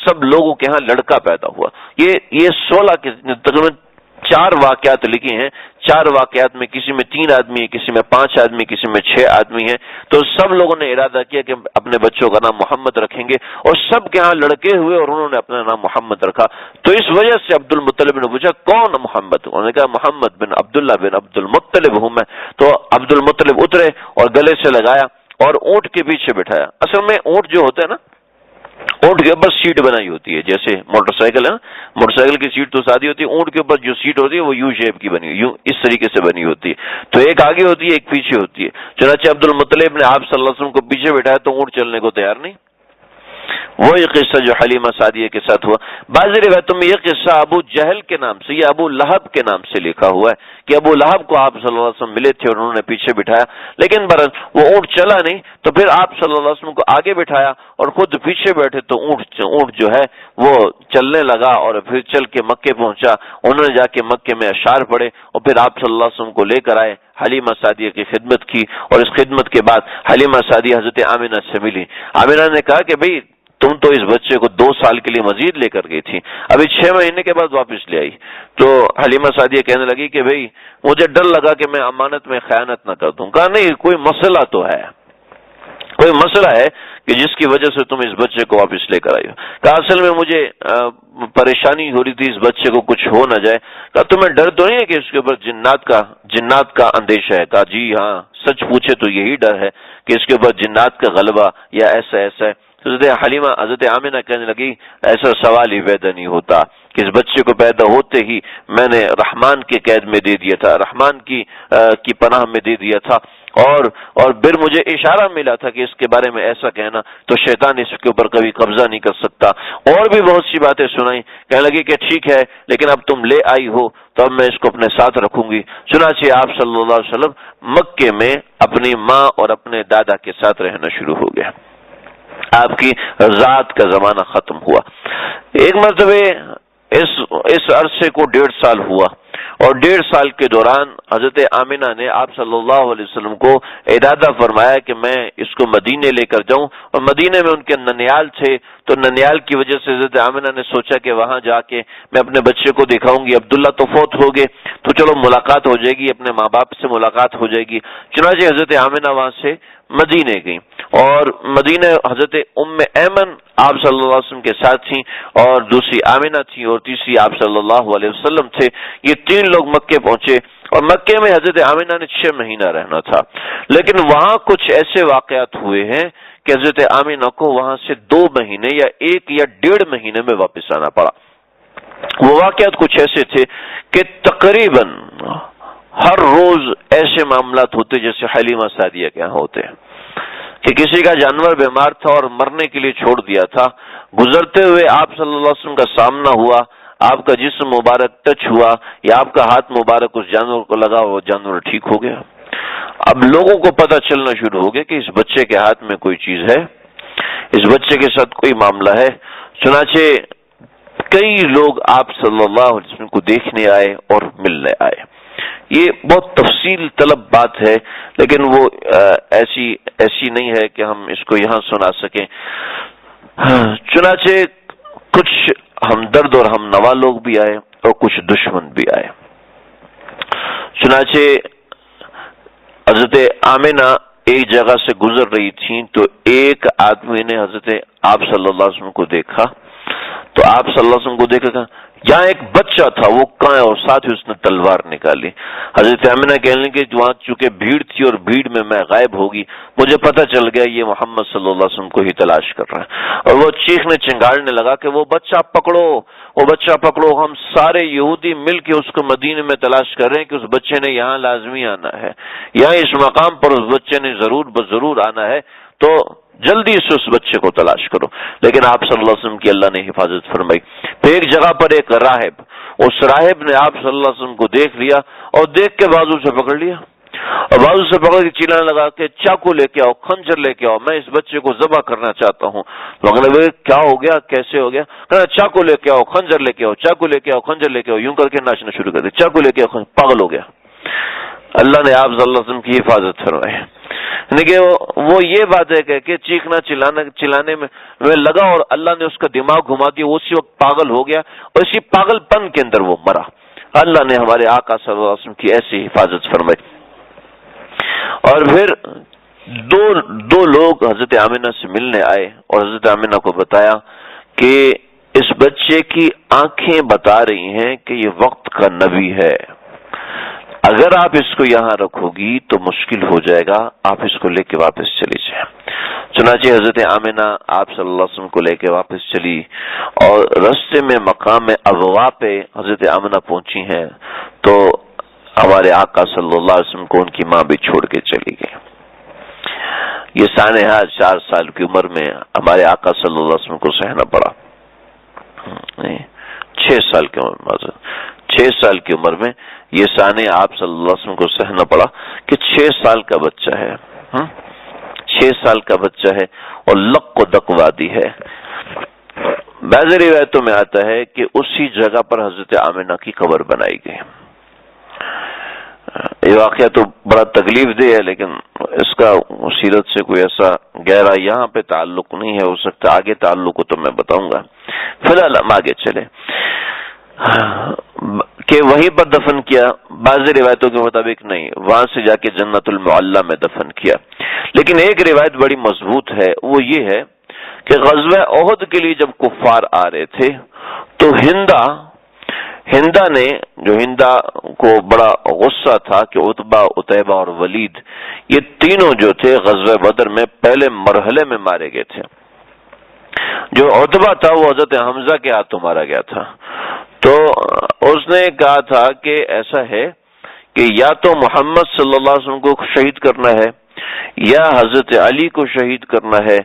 سب لوگوں کے ہاں لڑکا پیدا ہوا۔ یہ 16 کے تقریباً 4 واقعات لکھی ہیں، 4 واقعات میں کسی میں 3 آدمی ہیں، کسی میں 5 آدمی، کسی میں 6 آدمی ہیں، تو سب لوگوں نے ارادہ کیا کہ اپنے بچوں کا نام محمد رکھیں گے، اور سب کے ہاں لڑکے ہوئے اور انہوں نے اپنا نام محمد رکھا۔ تو اس وجہ سے عبد المطلب نے پوچھا کون محمد؟ انہوں نے کہا محمد بن عبداللہ بن عبد المطلب ہوں میں۔ تو عبد المطلب اترے اور گلے سے لگایا اور اونٹ کے پیچھے بٹھایا۔ اصل میں اونٹ جو ہوتا ہے نا، اونٹ کے اوپر سیٹ بنائی ہوتی ہے، جیسے موٹر سائیکل ہے نا، موٹر سائیکل کی سیٹ تو سادی ہوتی ہے، اونٹ کے اوپر جو سیٹ ہوتی ہے وہ یو شیپ کی بنی، یوں اس طریقے سے بنی ہوتی ہے، تو ایک آگے ہوتی ہے ایک پیچھے ہوتی ہے۔ چنانچہ عبد المطلب نے آپ صلی اللہ علیہ وسلم کو پیچھے بٹھایا تو اونٹ چلنے کو تیار نہیں۔ وہی قصہ جو حلیمہ سعدیہ کے ساتھ ہوا۔ بعض روایتوں میں یہ قصہ ابو جہل کے نام سے یا ابو لہب کے نام سے لکھا ہوا ہے کہ ابو لہب کو آپ صلی اللہ علیہ وسلم ملے تھے اور انہوں نے پیچھے بٹھایا، لیکن وہ اونٹ چلا نہیں، تو پھر آپ صلی اللہ علیہ وسلم کو آگے بٹھایا اور خود پیچھے بیٹھے، تو اونٹ جو ہے وہ چلنے لگا اور پھر چل کے مکے پہنچا۔ انہوں نے جا کے مکے میں اشعار پڑھے اور پھر آپ صلی اللہ علیہ وسلم کو لے کر آئے، حلیمہ سعدیہ کی خدمت کی، اور اس خدمت کے بعد حلیمہ سعدیہ حضرت آمنہ سے ملی۔ آمنہ نے کہا کہ بھئی تم تو اس بچے کو 2 سال کے لیے مزید لے کر گئی تھی، ابھی 6 مہینے کے بعد واپس لے آئی۔ تو حلیمہ سعدیہ کہنے لگی کہ بھئی مجھے ڈر لگا کہ میں امانت میں خیانت نہ کر دوں۔ کہا نہیں، کوئی مسئلہ تو ہے، کوئی مسئلہ ہے کہ جس کی وجہ سے تم اس بچے کو واپس لے کر آئی ہو۔ کہا اصل میں مجھے پریشانی ہو رہی تھی اس بچے کو کچھ ہو نہ جائے۔ کہا تمہیں ڈر تو نہیں ہے کہ اس کے اوپر جنات کا اندیشہ ہے؟ کہا جی ہاں، سچ پوچھے تو یہی ڈر ہے کہ اس کے اوپر جنات کا غلبہ یا ایسا ہے۔ حضرت آمنہ کہنے لگی ایسا سوال ہی پیدا نہیں ہوتا کہ اس بچے کو پیدا ہوتے ہی میں نے رحمان کے قید میں دے دیا تھا، رحمان کی پناہ میں دے دیا تھا، اور پھر مجھے اشارہ ملا تھا کہ اس کے بارے میں ایسا کہنا تو شیطان اس کے اوپر کبھی قبضہ نہیں کر سکتا، اور بھی بہت سی باتیں سنائی۔ کہنے لگی کہ ٹھیک ہے، لیکن اب تم لے آئی ہو تو اب میں اس کو اپنے ساتھ رکھوں گی۔ چنانچہ آپ صلی اللہ علیہ وسلم مکے میں اپنی ماں اور اپنے دادا کے ساتھ رہنا شروع ہو گیا۔ آپ کی ذات کا زمانہ ختم ہوا۔ ایک مرتبہ اس عرصے کو 1.5 سال ہوا، اور 1.5 سال کے دوران حضرت آمنہ نے آپ صلی اللہ علیہ وسلم کو ارادہ فرمایا کہ میں اس کو مدینے لے کر جاؤں، اور مدینے میں ان کے ننیال تھے، تو ننیال کی وجہ سے حضرت آمنہ نے سوچا کہ وہاں جا کے میں اپنے بچے کو دکھاؤں گی۔ عبداللہ تو فوت ہو گئے تو چلو ملاقات ہو جائے گی، اپنے ماں باپ سے ملاقات ہو جائے گی۔ چنانچہ حضرت آمنہ وہاں سے مدینے گئی، اور مدینہ حضرت ام ایمن آپ صلی اللہ علیہ وسلم کے ساتھ تھیں، اور دوسری آمنہ تھی، اور تیسری آپ صلی اللہ علیہ وسلم تھے۔ یہ 3 لوگ مکے پہنچے، اور مکے میں حضرت آمنہ نے 6 مہینہ رہنا تھا، لیکن وہاں کچھ ایسے واقعات ہوئے ہیں کہ حضرت آمنہ کو وہاں سے 2 مہینے یا 1 یا 1.5 مہینے میں واپس آنا پڑا۔ وہ واقعات کچھ ایسے تھے کہ تقریباً ہر روز ایسے معاملات ہوتے جیسے حلیمہ سعدیہ کے یہاں ہوتے ہیں کہ کسی کا جانور بیمار تھا اور مرنے کے لیے چھوڑ دیا تھا، گزرتے ہوئے آپ صلی اللہ علیہ وسلم کا سامنا ہوا، آپ کا جسم مبارک ٹچ ہوا یا آپ کا ہاتھ مبارک اس جانور کو لگا، وہ جانور ٹھیک ہو گیا۔ اب لوگوں کو پتہ چلنا شروع ہو گیا کہ اس بچے کے ہاتھ میں کوئی چیز ہے، اس بچے کے ساتھ کوئی معاملہ ہے۔ چنانچہ کئی لوگ آپ صلی اللہ علیہ وسلم کو دیکھنے آئے اور ملنے آئے۔ یہ بہت تفصیل طلب بات ہے، لیکن وہ ایسی نہیں ہے کہ ہم اس کو یہاں سنا سکیں۔ چنانچہ کچھ ہمدرد اور ہم نوا لوگ بھی آئے اور کچھ دشمن بھی آئے۔ چنانچہ حضرت آمنہ ایک جگہ سے گزر رہی تھیں تو ایک آدمی نے حضرت آپ صلی اللہ علیہ وسلم کو دیکھا، تو آپ صلی اللہ علیہ وسلم کو دیکھا کہ جہاں ایک بچہ تھا وہ کہاں ہے، اور ساتھ ہی اس نے تلوار نکالی۔ حضرت آمنہ کہنے لگے کہ وہاں چونکہ بھیڑ تھی اور بھیڑ میں غائب ہوگی، مجھے پتہ چل گیا یہ محمد صلی اللہ علیہ وسلم کو ہی تلاش کر رہا ہے، اور وہ چیخنے چنگاڑنے لگا کہ وہ بچہ پکڑو، وہ بچہ پکڑو، ہم سارے یہودی مل کے اس کو مدینے میں تلاش کر رہے ہیں کہ اس بچے نے یہاں لازمی آنا ہے، یہاں اس مقام پر اس بچے نے ضرور آنا ہے۔ تو جلدی سے اس بچے کو تلاش کرو. لیکن آپ صلی اللہ علیہ وسلم کی اللہ نے حفاظت فرمائی. پھر ایک جگہ پر ایک راہب، اس راہب نے آپ صلی اللہ علیہ وسلم کو دیکھ لیا اور دیکھ کے بازو سے پکڑ لیا، اور بازو سے پکڑ کے چلانے لگا کہ چاقو لے کے آؤ، خنجر لے کے آؤ، میں اس بچے کو ذبح کرنا چاہتا ہوں. کیا ہو گیا، کیسے ہو گیا؟ کہنا چاقو لے کے آؤ، خنجر لے کے آؤ، چاقو لے کے آؤ، خنجر لے کے آؤ، یوں کر کے ناچنا شروع کر دیا. چاقو لے کے آؤ، پاگل ہو گیا. اللہ نے آپ صلی اللہ علیہ وسلم کی حفاظت فرمائی. کہ وہ یہ بات ہے کہ چیخنا چلانے میں لگا اور اللہ نے اس کا دماغ گھما دیا، اسی وقت پاگل ہو گیا اور اسی پاگل پن کے اندر وہ مرا. اللہ نے ہمارے آقا صلی اللہ علیہ وسلم کی ایسی حفاظت فرمائی. اور پھر دو لوگ حضرت آمنہ سے ملنے آئے اور حضرت آمنہ کو بتایا کہ اس بچے کی آنکھیں بتا رہی ہیں کہ یہ وقت کا نبی ہے، اگر آپ اس کو یہاں رکھو گی تو مشکل ہو جائے گا، آپ اس کو لے کے واپس چلی جائیں. چنانچہ حضرت آمنہ آپ صلی اللہ علیہ وسلم کو لے کے واپس چلی اور رستے میں مقام ابوا پہ حضرت آمنہ پہنچی ہیں تو ہمارے آقا صلی اللہ علیہ وسلم کو ان کی ماں بھی چھوڑ کے چلی گئی. یہ سانحہ 4 سال کی عمر میں ہمارے آقا صلی اللہ علیہ وسلم کو سہنا پڑا. 6 سال کی عمر میں 6 سال کی عمر میں یہ سانحہ آپ صلی اللہ علیہ وسلم کو سہنا پڑا کہ 6 سال کا بچہ ہے، 6 سال کا بچہ ہے اور لق و دق وادی ہے. بعض روایتوں میں آتا ہے کہ اسی جگہ پر حضرت آمنہ کی قبر بنائی گئی. یہ واقعہ تو بڑا تکلیف دہ ہے، لیکن اس کا سیرت سے کوئی ایسا گہرا یہاں پہ تعلق نہیں ہے، ہو سکتا آگے تعلق ہو تو میں بتاؤں گا. فی الحال ہم آگے چلے کہ وہیں پر دفن کیا. بعض روایتوں کے مطابق نہیں، وہاں سے جا کے جنت المعلی میں دفن کیا. لیکن ایک روایت بڑی مضبوط ہے، وہ یہ ہے کہ غزوہ احد کے لیے جب کفار آ رہے تھے تو ہندا نے، جو ہندا کو بڑا غصہ تھا کہ عتبہ، عتیبہ اور ولید یہ تینوں جو تھے غزوہ بدر میں پہلے مرحلے میں مارے گئے تھے. جو عتبہ تھا وہ حضرت حمزہ کے ہاتھوں مارا گیا تھا. تو اس نے کہا تھا کہ ایسا ہے کہ یا تو محمد صلی اللہ علیہ وسلم کو شہید کرنا ہے، یا حضرت علی کو شہید کرنا ہے،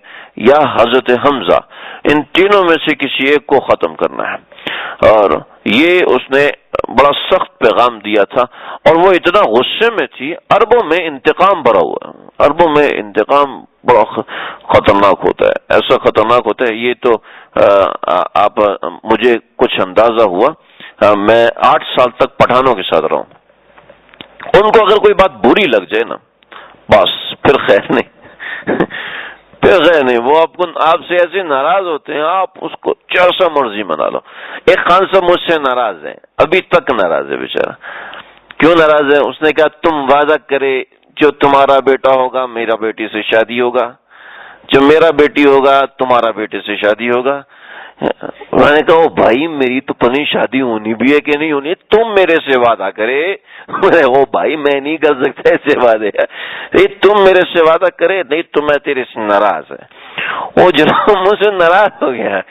یا حضرت حمزہ، ان تینوں میں سے کسی ایک کو ختم کرنا ہے. اور یہ اس نے بڑا سخت پیغام دیا تھا اور وہ اتنا غصے میں تھی. عربوں میں انتقام بھرا ہوا، عربوں میں انتقام بڑا خطرناک ہوتا ہے، ایسا خطرناک ہوتا ہے. یہ تو آپ مجھے کچھ اندازہ ہوا، میں 8 سال تک پٹھانوں کے ساتھ رہا ہوں. ان کو اگر کوئی بات بری لگ جائے نا، بس پھر خیر نہیں، پھر خیر نہیں. وہ آپ سے ایسے ناراض ہوتے ہیں، آپ اس کو جیسا مرضی منا لو. ایک خان صاحب مجھ سے ناراض ہے، ابھی تک ناراض ہے بیچارہ. کیوں ناراض ہے؟ اس نے کہا تم وعدہ کرے جو تمہارا بیٹا ہوگا میرا بیٹی سے شادی ہوگا، جو میرا بیٹی ہوگا تمہارا بیٹے سے شادی ہوگا. میں نے کہا بھائی میری تو پتہ شادی ہونی بھی ہے کہ نہیں ہونی، تم میرے سے وعدہ کرے. وہ بھائی میں نہیں کر سکتا ایسے وعدے، تم میرے سے وعدہ کرے، نہیں تو میں تیرے سے ناراض ہے. وہ جناب مجھ سے ناراض ہو گیا.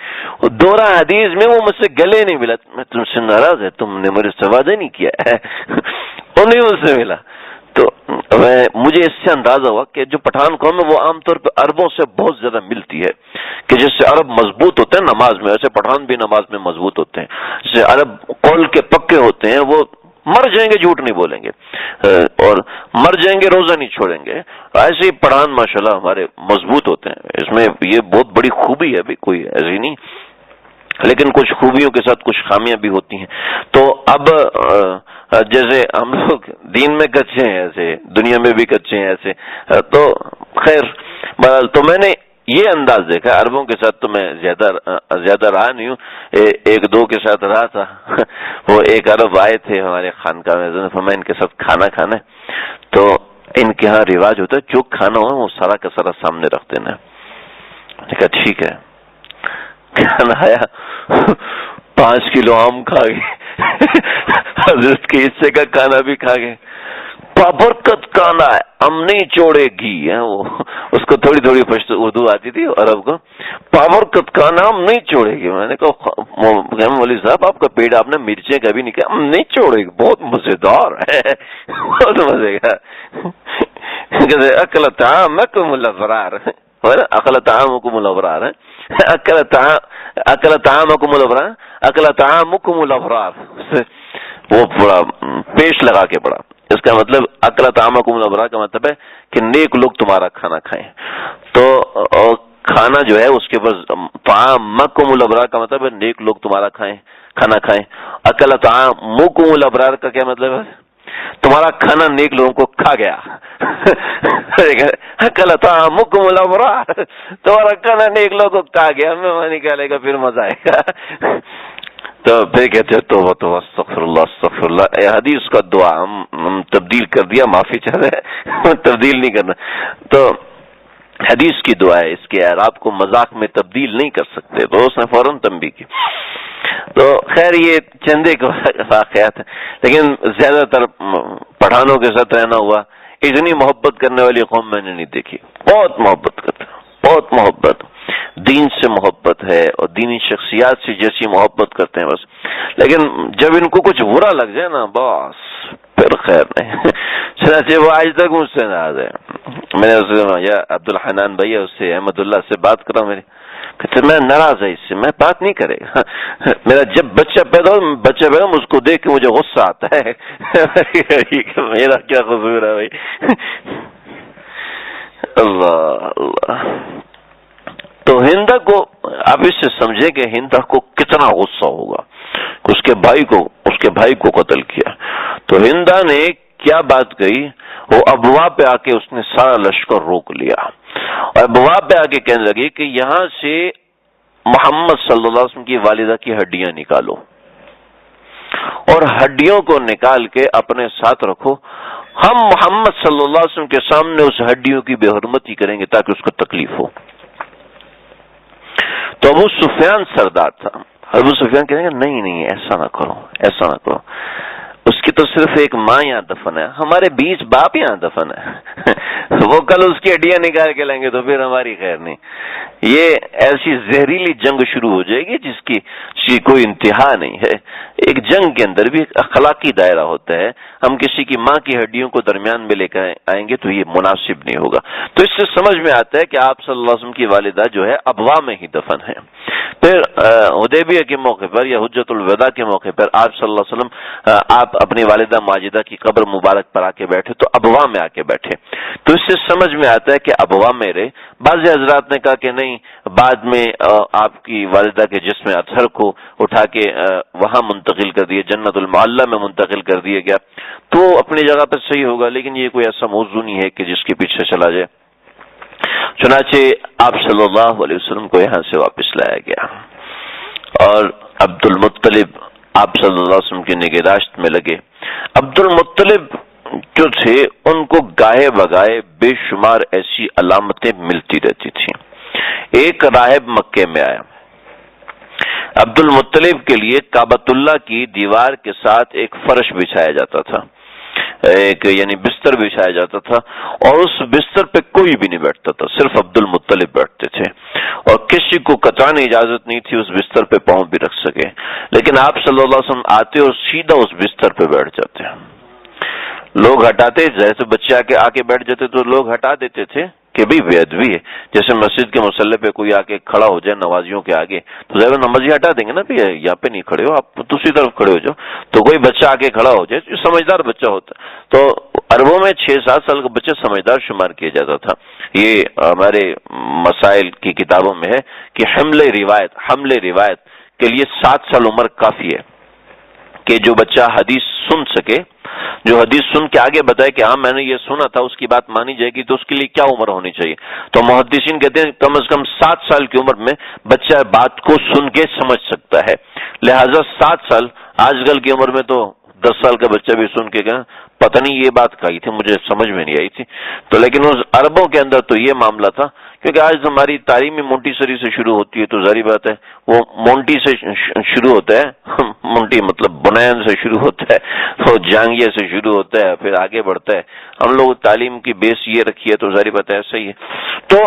وہ دورہ حدیث میں وہ مجھ سے گلے نہیں ملا، میں تم سے ناراض ہے، تم نے میرے سے وعدہ نہیں کیا ہے. وہ نہیں مجھ سے ملا. تو مجھے اس سے اندازہ ہوا کہ جو پٹھان قوم ہے وہ عام طور پہ عربوں سے بہت زیادہ ملتی ہے، کہ جس سے عرب مضبوط ہوتے ہیں نماز میں، ویسے پٹھان بھی نماز میں مضبوط ہوتے ہیں. جس سے عرب قول کے پکے ہوتے ہیں، وہ مر جائیں گے جھوٹ نہیں بولیں گے اور مر جائیں گے روزہ نہیں چھوڑیں گے. ایسے ہی پٹھان ماشاءاللہ ہمارے مضبوط ہوتے ہیں. اس میں یہ بہت بڑی خوبی ہے، بھی کوئی ایسی نہیں، لیکن کچھ خوبیوں کے ساتھ کچھ خامیاں بھی ہوتی ہیں. تو اب جیسے ہم لوگ دین میں کچے ہیں ایسے دنیا میں بھی کچے ہیں ایسے. تو خیر بہرحال تو میں نے یہ انداز دیکھا. عربوں کے ساتھ تو میں زیادہ رہا نہیں ہوں، 1-2 کے ساتھ رہا تھا. وہ ایک عرب آئے تھے ہمارے خانقاہ میں، فرمایا ان کے ساتھ کھانا کھانا ہے. تو ان کے ہاں رواج ہوتا ہے جو کھانا ہو وہ سارا کا سارا سامنے رکھ دینا. میں نے کہا ٹھیک ہے. کھانا آیا، 5 کلو آم کھا گئے، حضرت کے حصے کا کھانا بھی کھا گئے. بابرکت کھانا ہے، ہم نہیں چھوڑے گی. وہ اس کو تھوڑی تھوڑی اردو آتی تھی عرب کو. بابرکت کھانا ہم نہیں چھوڑے گی. میں نے کہا مولوی صاحب آپ کا پیٹ آپ نے مرچیں کبھی نہیں کھایا؟ ہم نہیں چھوڑے گی، بہت مزیدار ہے، بہت مزے کا. اکلتا میں کو ملا فرار. اکل طعامکم الابرار ہے، اکل طعامکم الابرار، اکل طعامکم الابرار، وہ پورا پیش لگا کے پڑا. اس کا مطلب اکل طعامکم الابرار کا مطلب ہے کہ نیک لوگ تمہارا کھانا کھائیں. تو کھانا جو ہے اس کے اوپر طعامکم الابرار کا مطلب ہے نیک لوگ تمہارا کھانا کھائیں. اکل طعامکم الابرار کا کیا مطلب ہے؟ تمہارا کھانا نیک لوگوں کو کھا گیا. اکل طعامکم الابرار، تمہارا کھانا نیک لوگوں کو کھا گیا، میں نکالے گا پھر مزہ آئے گا. تو پھر کہتے توبہ توبہ استغفر اللہ استغفر اللہ. حدیث کا دعا ہم تبدیل کر دیا، معافی چاہ رہے، تبدیل نہیں کرنا. تو حدیث کی دعا ہے، اس کے اعراب کو مذاق میں تبدیل نہیں کر سکتے. تو اس نے فوراً تنبیہ کی. تو خیر یہ چندے کے واقعات ہیں، لیکن زیادہ تر پٹھانوں کے ساتھ رہنا ہوا. اتنی محبت کرنے والی قوم میں نے نہیں دیکھی. بہت محبت کرتے ہیں، بہت محبت، دین سے محبت ہے اور دینی شخصیات سے جیسی محبت کرتے ہیں بس. لیکن جب ان کو کچھ برا لگ جائے نا بس پھر خیر نہیں. چنانچہ وہ آج تک مجھ سے ناراض ہے. میں نے یا عبد الحنان بھائی اس سے احمد اللہ سے بات کرا، میری کہتے میں ناراض ہے اس سے، میں بات نہیں کرے گا. میرا جب بچہ پیدا ہو اس کو دیکھ کے مجھے غصہ آتا ہے. میرا کیا قصور ہے بھائی. اللہ اللہ. تو ہندا کو آپ اس سے سمجھیں کہ ہندا کو کتنا غصہ ہوگا، اس کے بھائی کو قتل کیا. تو ہندا نے کیا بات کہی، وہ ابوا پہ آ کے اس نے سارا لشکر روک لیا اور ابوا پہ آ کے کہنے لگی کہ یہاں سے محمد صلی اللہ علیہ وسلم کی والدہ کی ہڈیاں نکالو اور ہڈیوں کو نکال کے اپنے ساتھ رکھو. ہم محمد صلی اللہ علیہ وسلم کے سامنے اس ہڈیوں کی بے حرمتی کریں گے تاکہ اس کو تکلیف ہو. تو ابو سفیان سردار تھا. ابو سفیان کہیں گے نہیں ایسا نہ کرو. اس کی تو صرف ایک ماں یہاں دفن ہے، ہمارے 20 باپ یہاں دفن ہے. وہ کل اس کی ہڈیاں نکال کے لیں گے تو پھر ہماری خیر نہیں. یہ ایسی زہریلی جنگ شروع ہو جائے گی جس کی کوئی انتہا نہیں ہے. ایک جنگ کے اندر بھی ایک اخلاقی دائرہ ہوتا ہے. ہم کسی کی ماں کی ہڈیوں کو درمیان میں لے کر آئیں گے تو یہ مناسب نہیں ہوگا. تو اس سے سمجھ میں آتا ہے کہ آپ صلی اللہ علیہ وسلم کی والدہ جو ہے ابوا میں ہی دفن ہے. پھر حدیبیہ کے موقع پر یا حجۃ الوداع کے موقع پر آپ صلی اللہ علیہ وسلم آپ اپنی والدہ ماجدہ کی قبر مبارک پر آ کے بیٹھے تو ابوا میں آ کے بیٹھے. تو اس سے سمجھ میں آتا ہے کہ ابوا میں رہے. بعض حضرات نے کہا کہ نہیں، بعد میں آپ کی والدہ کے جسم اطہر کو اٹھا کے وہاں منتقل کر دیا، جنت المعلی میں منتقل کر دیا گیا. تو اپنی جگہ پر صحیح ہوگا، لیکن یہ کوئی ایسا موضوع نہیں ہے کہ جس کے پیچھے چلا جائے. چنانچہ آپ صلی اللہ علیہ وسلم کو یہاں سے واپس لایا گیا اور عبد المطلب آپ صلی اللہ علیہ وسلم کی نگہداشت میں لگے. عبد المطلب جو تھے ان کو گاہے بگائے بے شمار ایسی علامتیں ملتی رہتی تھیں. ایک راہب مکے میں آیا. عبد المطلب کے لیے کعبۃ اللہ کی دیوار کے ساتھ ایک فرش بچھایا جاتا تھا، یعنی بستر بچھایا جاتا تھا، اور اس بستر پہ کوئی بھی نہیں بیٹھتا تھا، صرف عبد المطلب بیٹھتے تھے اور کسی کو قطعاً اجازت نہیں تھی اس بستر پہ پاؤں بھی رکھ سکے. لیکن آپ صلی اللہ علیہ وسلم آتے اور سیدھا اس بستر پہ بیٹھ جاتے. لوگ ہٹاتے، جیسے بچے آ کے بیٹھ جاتے تو لوگ ہٹا دیتے تھے کہ بھی بے ادبی ہے. جیسے مسجد کے مصلی پہ کوئی آ کے کھڑا ہو جائے نمازیوں کے آگے تو ظاہر نمازی ہٹا دیں گے نا، بھی یہاں پہ نہیں کھڑے ہو آپ، دوسری طرف کھڑے ہو جاؤ. تو کوئی بچہ آ کے کھڑا ہو جائے جو سمجھدار بچہ ہوتا ہے، تو عربوں میں 6-7 سال کا بچہ سمجھدار شمار کیا جاتا تھا. یہ ہمارے مسائل کی کتابوں میں ہے کہ حمل روایت کے لیے 7 سال عمر کافی ہے کہ جو بچہ حدیث سن سکے، جو حدیث سن کے آگے بتائے کہ ہاں میں نے یہ سنا تھا، اس کی بات مانی جائے گی. تو اس کے لیے کیا عمر ہونی چاہیے؟ تو محدثین کہتے ہیں کم از کم 7 سال کی عمر میں بچہ بات کو سن کے سمجھ سکتا ہے. لہذا 7 سال، آج کل کی عمر میں تو 10 سال کا بچہ بھی سن کے کہا پتہ نہیں یہ بات کہی تھی، مجھے سمجھ میں نہیں آئی تھی. تو لیکن اس عربوں کے اندر تو یہ معاملہ تھا، کیونکہ آج ہماری تعلیم مونٹیسری سے شروع ہوتی ہے تو ظاہری بات ہے وہ مونٹی سے شروع ہوتا ہے. مونٹی مطلب بنین سے شروع ہوتا ہے، تو جانگیہ سے شروع ہوتا ہے پھر آگے بڑھتا ہے. ہم لوگ تعلیم کی بیس یہ رکھی ہے تو ظاہری بات ہے ایسا ہی ہے. تو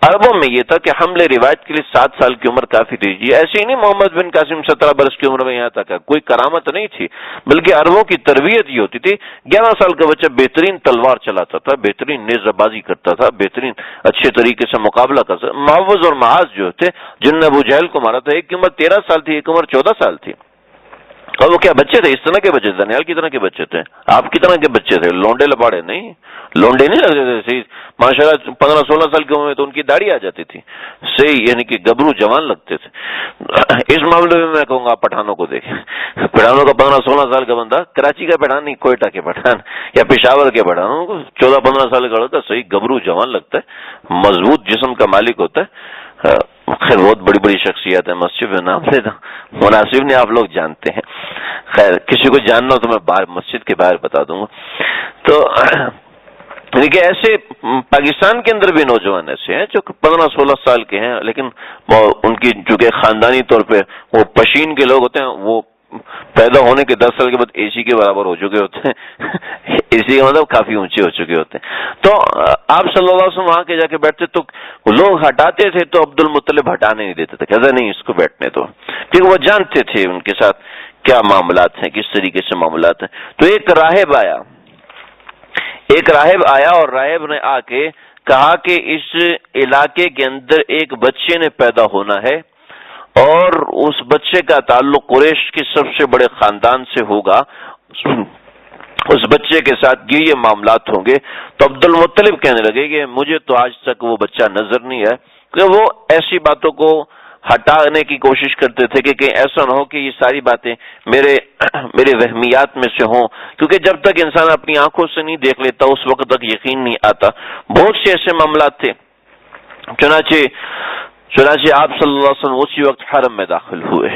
عربوں میں یہ تھا کہ حمل روایت کے لیے 7 سال کی عمر کافی تھی. یہ ایسے ہی نہیں محمد بن قاسم 17 برس کی عمر میں یہاں تک ہے, کوئی کرامت نہیں تھی, بلکہ عربوں کی تربیت یہ ہوتی تھی. 11 سال کا بچہ بہترین تلوار چلاتا تھا, بہترین نیزہ بازی کرتا تھا, بہترین اچھے طریقے سے مقابلہ کرتا تھا. معوذ اور معاذ جو تھے جن نے ابو جہل کو مارا تھا, ایک کی عمر 13 سال تھی, ایک عمر 14 سال تھی. اور وہ کیا بچے تھے, اس طرح کے بچے تھے, دانیال کی طرح کے بچے تھے, آپ کی طرح کے بچے تھے, لونڈے لپاڑے نہیں, لونڈے نہیں لگتے تھے. ماشاءاللہ 15-16 سال کی عمر میں تو ان کی داڑھی آ جاتی تھی, صحیح, یعنی کہ گبرو جوان لگتے تھے. اس معاملے میں کہوں گا آپ پٹھانوں کو دیکھیں, پٹھانوں کا 15-16 سال کا بندہ, کراچی کا پٹھان نہیں, کوئٹہ کے پٹھان یا پشاور کے پٹھانوں کو 14-15 سال کا ہوتا ہے, صحیح گبرو جوان لگتا ہے, مضبوط جسم کا مالک ہوتا ہے. خیر بہت بڑی بڑی شخصیات ہیں, مسجد میں نام لیتا مناسب نہیں, آپ لوگ جانتے ہیں. خیر کسی کو جاننا ہو تو میں باہر مسجد کے باہر بتا دوں گا. تو دیکھیے ایسے پاکستان کے اندر بھی نوجوان ایسے ہیں جو 15-16 سال کے ہیں, لیکن ان کی چونکہ خاندانی طور پہ وہ پشین کے لوگ ہوتے ہیں, وہ پیدا ہونے کے 10 سال کے بعد اے سی کے برابر ہو چکے ہوتے ہیں, اے سی کا مطلب کافی اونچے ہو چکے ہوتے ہیں. تو آپ صلی اللہ علیہ وسلم وہاں کے جا کے بیٹھتے تو لوگ ہٹاتے تھے, تو عبد المطلب ہٹانے نہیں دیتے تھے, کہتے نہیں اس کو بیٹھنے تو, کیونکہ وہ جانتے تھے ان کے ساتھ کیا معاملات ہیں, کس طریقے سے معاملات ہیں. تو ایک راہب آیا اور راہب نے آ کے کہا کہ اس علاقے کے اندر ایک بچے نے پیدا ہونا ہے اور اس بچے کا تعلق قریش کے سب سے بڑے خاندان سے ہوگا, اس بچے کے ساتھ یہ معاملات ہوں گے. تو عبد المطلب کہنے لگے کہ مجھے تو آج تک وہ بچہ نظر نہیں ہے, کہ وہ ایسی باتوں کو ہٹانے کی کوشش کرتے تھے کہ کہیں ایسا نہ ہو کہ یہ ساری باتیں میرے وہمیات میں سے ہوں, کیونکہ جب تک انسان اپنی آنکھوں سے نہیں دیکھ لیتا اس وقت تک یقین نہیں آتا. بہت سے ایسے معاملات تھے. چنانچہ آپ صلی اللہ علیہ وسلم اسی وقت حرم میں داخل ہوئے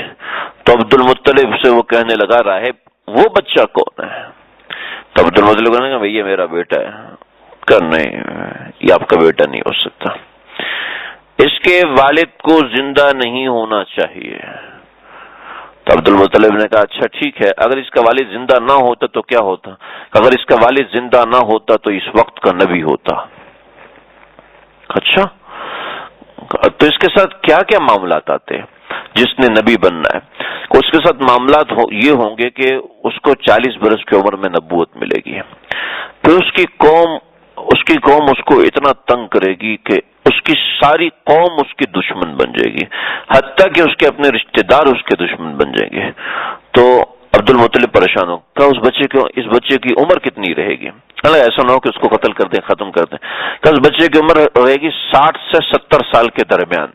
تو عبد المطلب سے وہ کہنے لگا راہب وہ بچہ کون ہے؟ تو عبد المطلب کہنے لگا بھئی یہ میرا بیٹا ہے. کہ نہیں یہ آپ کا بیٹا نہیں ہو سکتا, اس کے والد کو زندہ نہیں ہونا چاہیے. تو عبد المطلب نے کہا اچھا ٹھیک ہے, اگر اس کا والد زندہ نہ ہوتا تو کیا ہوتا؟ اگر اس کا والد زندہ نہ ہوتا تو اس وقت کا نبی ہوتا. اچھا تو اس کے ساتھ کیا کیا معاملات آتے ہیں جس نے نبی بننا ہے؟ اس کے ساتھ معاملات یہ ہوں گے کہ اس کو 40 برس کی عمر میں نبوت ملے گی, پھر اس کی قوم اس کو اتنا تنگ کرے گی کہ اس کی ساری قوم اس کی دشمن بن جائے گی, حتیٰ کہ اس کے اپنے رشتہ دار اس کے دشمن بن جائیں گے. تو عبد المطلب پریشان ہو, کہ اس بچے کی عمر کتنی رہے گی؟ ایسا نہ ہو کہ اس کو قتل کر دیں, ختم کر دیں. کہ اس بچے کی عمر رہے گی 60 سے 70 سال کے درمیان,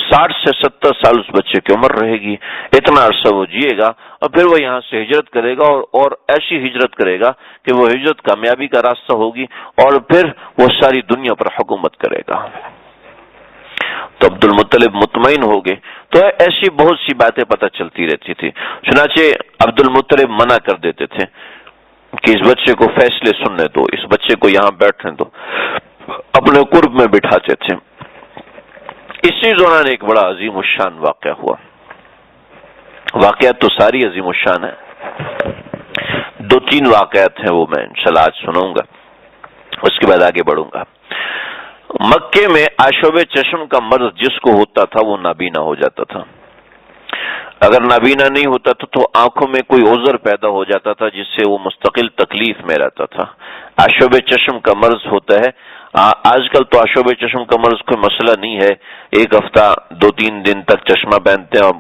60 سے 70 سال اس بچے کی عمر رہے گی. اتنا عرصہ وہ جیے گا اور پھر وہ یہاں سے ہجرت کرے گا, اور ایسی ہجرت کرے گا کہ وہ ہجرت کامیابی کا راستہ ہوگی, اور پھر وہ ساری دنیا پر حکومت کرے گا. تو عبد المطلب مطمئن ہو گئے. تو ایسی بہت سی باتیں پتہ چلتی رہتی تھی. چنانچہ عبد المطلب منع کر دیتے تھے کہ اس بچے کو فیصلے سننے دو, اس بچے کو یہاں بیٹھنے دو, اپنے قرب میں بٹھاتے تھے. اسی دوران ایک بڑا عظیم الشان واقعہ ہوا. واقعات تو ساری عظیم الشان ہیں, 2-3 واقعات ہیں وہ میں انشاءاللہ آج سناؤں گا, اس کے بعد آگے بڑھوں گا. مکے میں آشوب چشم کا مرض جس کو ہوتا تھا وہ نابینا ہو جاتا تھا. اگر نابینا نہیں ہوتا تو آنکھوں میں کوئی عذر پیدا ہو جاتا تھا جس سے وہ مستقل تکلیف میں رہتا تھا. آشوب چشم کا مرض ہوتا ہے. آج کل تو آشوب چشم کا مرض کوئی مسئلہ نہیں ہے, 1 ہفتہ 2-3 دن تک چشمہ پہنتے ہیں اور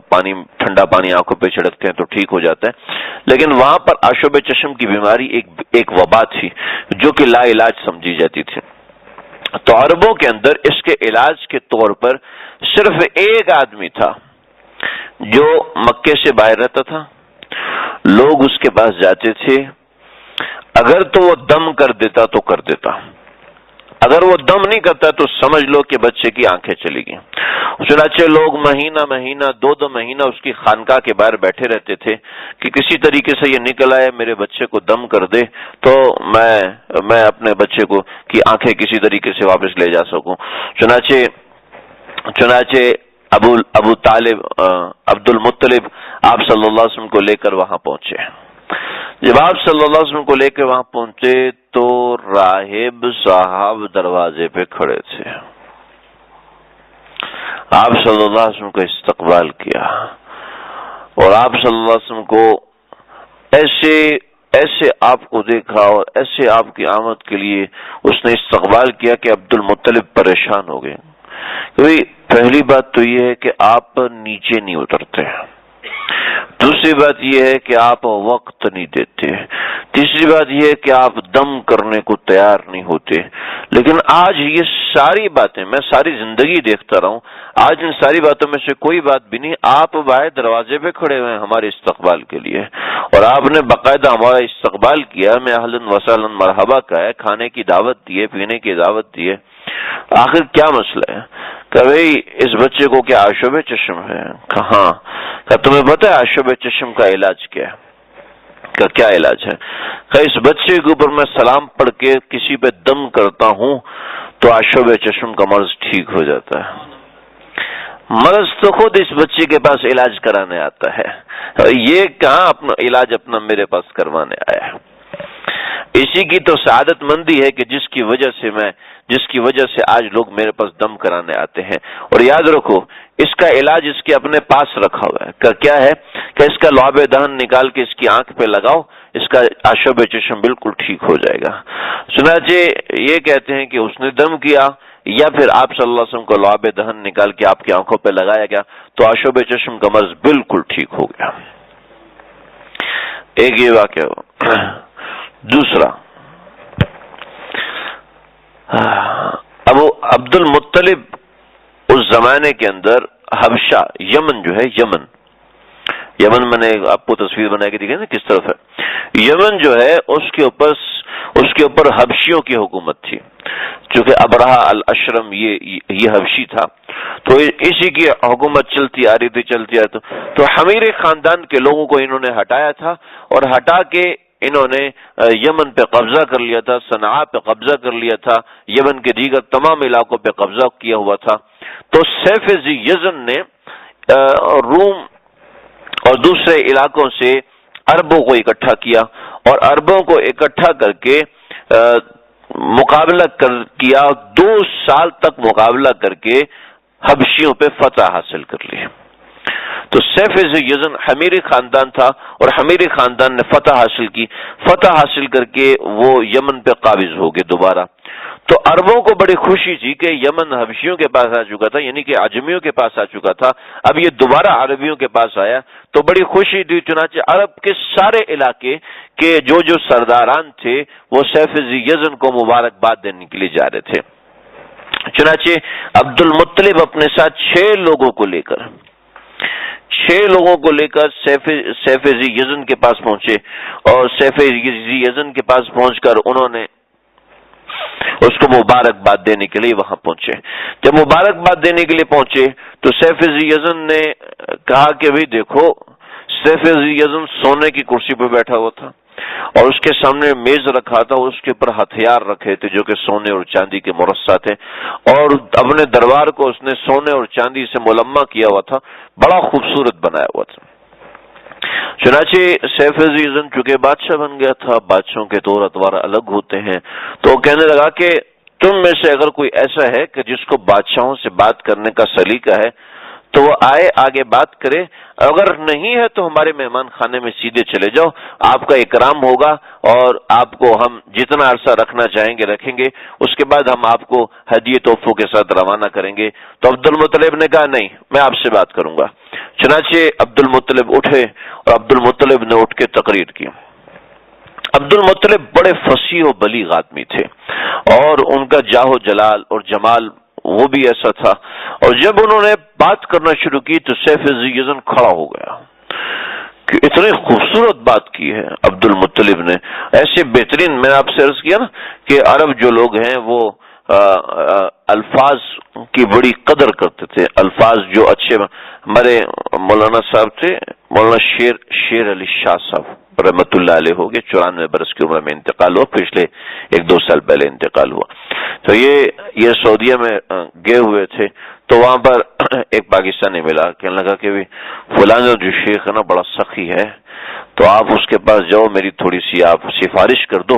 ٹھنڈا پانی آنکھوں پہ چھڑکتے ہیں تو ٹھیک ہو جاتا ہے. لیکن وہاں پر آشوب چشم کی بیماری ایک وبا تھی جو کہ لا علاج سمجھی جاتی تھی. تو عربوں کے اندر اس کے علاج کے طور پر صرف ایک آدمی تھا جو مکے سے باہر رہتا تھا. لوگ اس کے پاس جاتے تھے, اگر تو وہ دم کر دیتا تو کر دیتا, اگر وہ دم نہیں کرتا تو سمجھ لو کہ بچے کی آنکھیں چلی گئیں. چنانچہ لوگ مہینہ 2 مہینہ اس کی خانقاہ کے باہر بیٹھے رہتے تھے کہ کسی طریقے سے یہ نکل آئے میرے بچے کو دم کر دے تو میں اپنے بچے کو کی آنکھیں کسی طریقے سے واپس لے جا سکوں. چنانچہ ابو طالب عبد المطلب آپ صلی اللہ علیہ وسلم کو لے کر وہاں پہنچے. جب آپ صلی اللہ علیہ وسلم کو لے کے وہاں پہنچے تو راہب صاحب دروازے پہ کھڑے تھے. آپ صلی اللہ علیہ وسلم کا استقبال کیا، اور آپ صلی اللہ علیہ وسلم کو ایسے آپ کو دیکھا اور ایسے آپ کی آمد کے لیے اس نے استقبال کیا کہ عبد المطلب پریشان ہو گئے. کیونکہ پہلی بات تو یہ ہے کہ آپ نیچے نہیں اترتے، دوسری بات یہ ہے کہ آپ وقت نہیں دیتے، تیسری بات یہ ہے کہ آپ دم کرنے کو تیار نہیں ہوتے. لیکن آج یہ ساری باتیں میں ساری زندگی دیکھتا رہا ہوں، آج ان ساری باتوں میں سے کوئی بات بھی نہیں. آپ باہر دروازے پہ کھڑے ہوئے ہیں ہمارے استقبال کے لیے، اور آپ نے باقاعدہ ہمارا استقبال کیا، میں اہلاً وسہلاً مرحبا کا ہے، کھانے کی دعوت دی ہے، پینے کی دعوت دی ہے. آخر کیا مسئلہ ہے؟ کہ بھئی اس بچے کو کیا آشوب چشم ہے؟ کہاں؟ کہ تمہیں پتہ ہے آشوب چشم کا علاج کیا ہے؟ کا کیا علاج ہے؟ کہ اس بچے کے اوپر میں سلام پڑھ کے کسی پہ دم کرتا ہوں تو آشوب چشم کا مرض ٹھیک ہو جاتا ہے. مرض تو خود اس بچے کے پاس علاج کرانے آتا ہے، یہ کہاں اپنا علاج اپنا میرے پاس کروانے آیا ہے. اسی کی تو سعادت مندی ہے کہ جس کی وجہ سے آج لوگ میرے پاس دم کرانے آتے ہیں. اور یاد رکھو اس کا علاج اس کے اپنے پاس رکھا ہوا ہے. کیا ہے کہ اس کا لعاب دہن نکال کے اس کی آنکھ پہ لگاؤ، اس کا آشوب چشم بالکل ٹھیک ہو جائے گا. چنانچہ یہ کہتے ہیں کہ اس نے دم کیا یا پھر آپ صلی اللہ علیہ وسلم کو لعاب دہن نکال کے آپ کی آنکھوں پہ لگایا گیا تو آشوب چشم کا مرض بالکل ٹھیک ہو گیا. ایک یہ واقعہ ہو. دوسرا، ابو عبد المطلب اس زمانے کے اندر حبشہ، یمن جو ہے، یمن میں نے آپ کو تصویر بنا کے دیکھی نا کس طرف ہے. یمن جو ہے اس کے اوپر حبشیوں کی حکومت تھی، چونکہ ابرہہ الاشرم یہ حبشی تھا، تو اسی کی حکومت چلتی آ رہی تھی. تو حمیر خاندان کے لوگوں کو انہوں نے ہٹایا تھا، اور ہٹا کے انہوں نے یمن پہ قبضہ کر لیا تھا، صنعاء پہ قبضہ کر لیا تھا، یمن کے دیگر تمام علاقوں پہ قبضہ کیا ہوا تھا. تو سیف ذی یزن نے روم اور دوسرے علاقوں سے عربوں کو اکٹھا کیا، اور عربوں کو اکٹھا کر کے مقابلہ کیا. 2 سال تک مقابلہ کر کے حبشیوں پہ فتح حاصل کر لی. تو سیف ذی یزن حمیری خاندان تھا، اور حمیری خاندان نے فتح حاصل کر کے وہ یمن پہ قابض ہو گئے دوبارہ. تو عربوں کو بڑی خوشی تھی کہ یمن حبشیوں کے پاس آ چکا تھا، یعنی کہ عجمیوں کے پاس آ چکا تھا، اب یہ دوبارہ عربیوں کے پاس آیا تو بڑی خوشی تھی. چنانچہ عرب کے سارے علاقے کے جو سرداران تھے وہ سیف ذی یزن کو مبارکباد دینے کے لیے جا رہے تھے. چنانچہ عبد المطلب اپنے ساتھ 6 لوگوں کو لے کر سیف ذی یزن کے پاس پہنچے، اور سیف ذی یزن کے پاس پہنچ کر انہوں نے اس کو مبارکباد دینے کے لیے وہاں پہنچے. جب مبارکباد دینے کے لیے پہنچے تو سیف ذی یزن نے کہا کہ بھئی دیکھو، سیف ذی یزن سونے کی کرسی پہ بیٹھا ہوا تھا، اور اس کے سامنے میز رکھا تھا، اس کے اوپر ہتھیار رکھے تھے جو کہ سونے اور چاندی کے مرصع تھے، اور اپنے دربار کو اس نے سونے اور چاندی سے ملمع کیا ہوا تھا، بڑا خوبصورت بنایا ہوا تھا. چنانچہ سیف ذی یزن چونکہ بادشاہ بن گیا تھا، بادشاہوں کے طور ادوار الگ ہوتے ہیں، تو کہنے لگا کہ تم میں سے اگر کوئی ایسا ہے کہ جس کو بادشاہوں سے بات کرنے کا سلیقہ ہے تو وہ آئے، آگے بات کرے، اگر نہیں ہے تو ہمارے مہمان خانے میں سیدھے چلے جاؤ، آپ کا اکرام ہوگا اور آپ کو ہم جتنا عرصہ رکھنا چاہیں گے رکھیں گے، اس کے بعد ہم آپ کو ہدیے تحفوں کے ساتھ روانہ کریں گے. تو عبد المطلب نے کہا نہیں، میں آپ سے بات کروں گا. چنانچہ عبد المطلب اٹھے، اور عبد المطلب نے اٹھ کے تقریر کی. عبد المطلب بڑے فصیح و بلیغ آدمی تھے، اور ان کا جاہ و جلال اور جمال وہ بھی ایسا تھا. اور جب انہوں نے بات کرنا شروع کی تو سیف ذی یزن کھڑا ہو گیا کہ اتنی خوبصورت بات کی ہے عبد المطلب نے، ایسے بہترین. میں نے آپ سے عرض کیا نا کہ عرب جو لوگ ہیں وہ الفاظ کی بڑی قدر کرتے تھے، الفاظ جو اچھے. ہمارے مولانا صاحب تھے، مولانا شیر علی شاہ صاحب رحمۃ اللہ علیہ، ہو گئے 94 برس کی عمر میں انتقال ہوا، پچھلے 1-2 سال پہلے انتقال ہوا. تو یہ سعودیہ میں گئے ہوئے تھے، تو وہاں پر ایک پاکستانی ملا، کہنے لگا کہ فلاں جو شیخ ہے نا بڑا سخی ہے، تو آپ اس کے پاس جاؤ، میری تھوڑی سی آپ سفارش کر دو.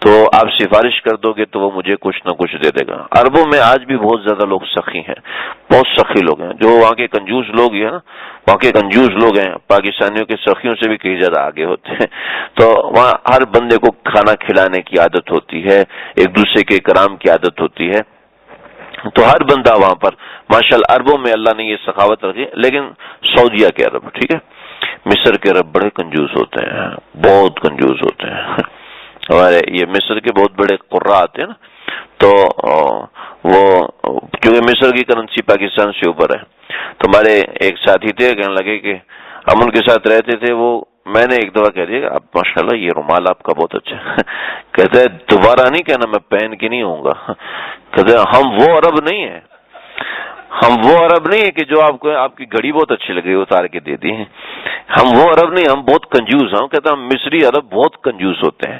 تو آپ سفارش کر دو گے تو وہ مجھے کچھ نہ کچھ دے دے گا. عربوں میں آج بھی بہت زیادہ لوگ سخی ہیں, بہت سخی لوگ ہیں. جو وہاں کے کنجوس لوگ ہیں نا, وہاں کے کنجوس لوگ ہیں پاکستانیوں کے سخیوں سے بھی کئی زیادہ آگے ہوتے ہیں. تو وہاں ہر بندے کو کھانا کھلانے کی عادت ہوتی ہے, ایک دوسرے کے کرام کی عادت ہوتی ہے. تو ہر بندہ وہاں پر ماشاءاللہ, عربوں میں اللہ نے یہ سخاوت رکھی. لیکن سعودیہ کے عرب, ٹھیک ہے, مصر کے عرب بڑے کنجوس ہوتے ہیں, بہت کنجوس ہوتے ہیں. ہمارے یہ مصر کے بہت بڑے قرہ آتے ہیں نا, تو وہ کیونکہ مصر کی کرنسی پاکستان سے اوپر ہے, تو ہمارے ایک ساتھی تھے, کہنے لگے کہ ہم ان کے ساتھ رہتے تھے, وہ میں نے ایک دفعہ کہہ دیا کہ آپ ماشاءاللہ یہ رومال آپ کا بہت اچھا ہے. کہتے ہیں دوبارہ نہیں کہنا, میں پہن کے نہیں ہوں گا. کہتے ہیں ہم وہ عرب نہیں ہیں, ہم وہ عرب نہیں ہیں کہ جو آپ کو آپ کی گھڑی بہت اچھی لگ رہی ہے اتار کے دے دی. ہم وہ عرب نہیں, ہم بہت کنجوس ہیں. کہتا ہم مصری عرب بہت کنجوس ہوتے ہیں,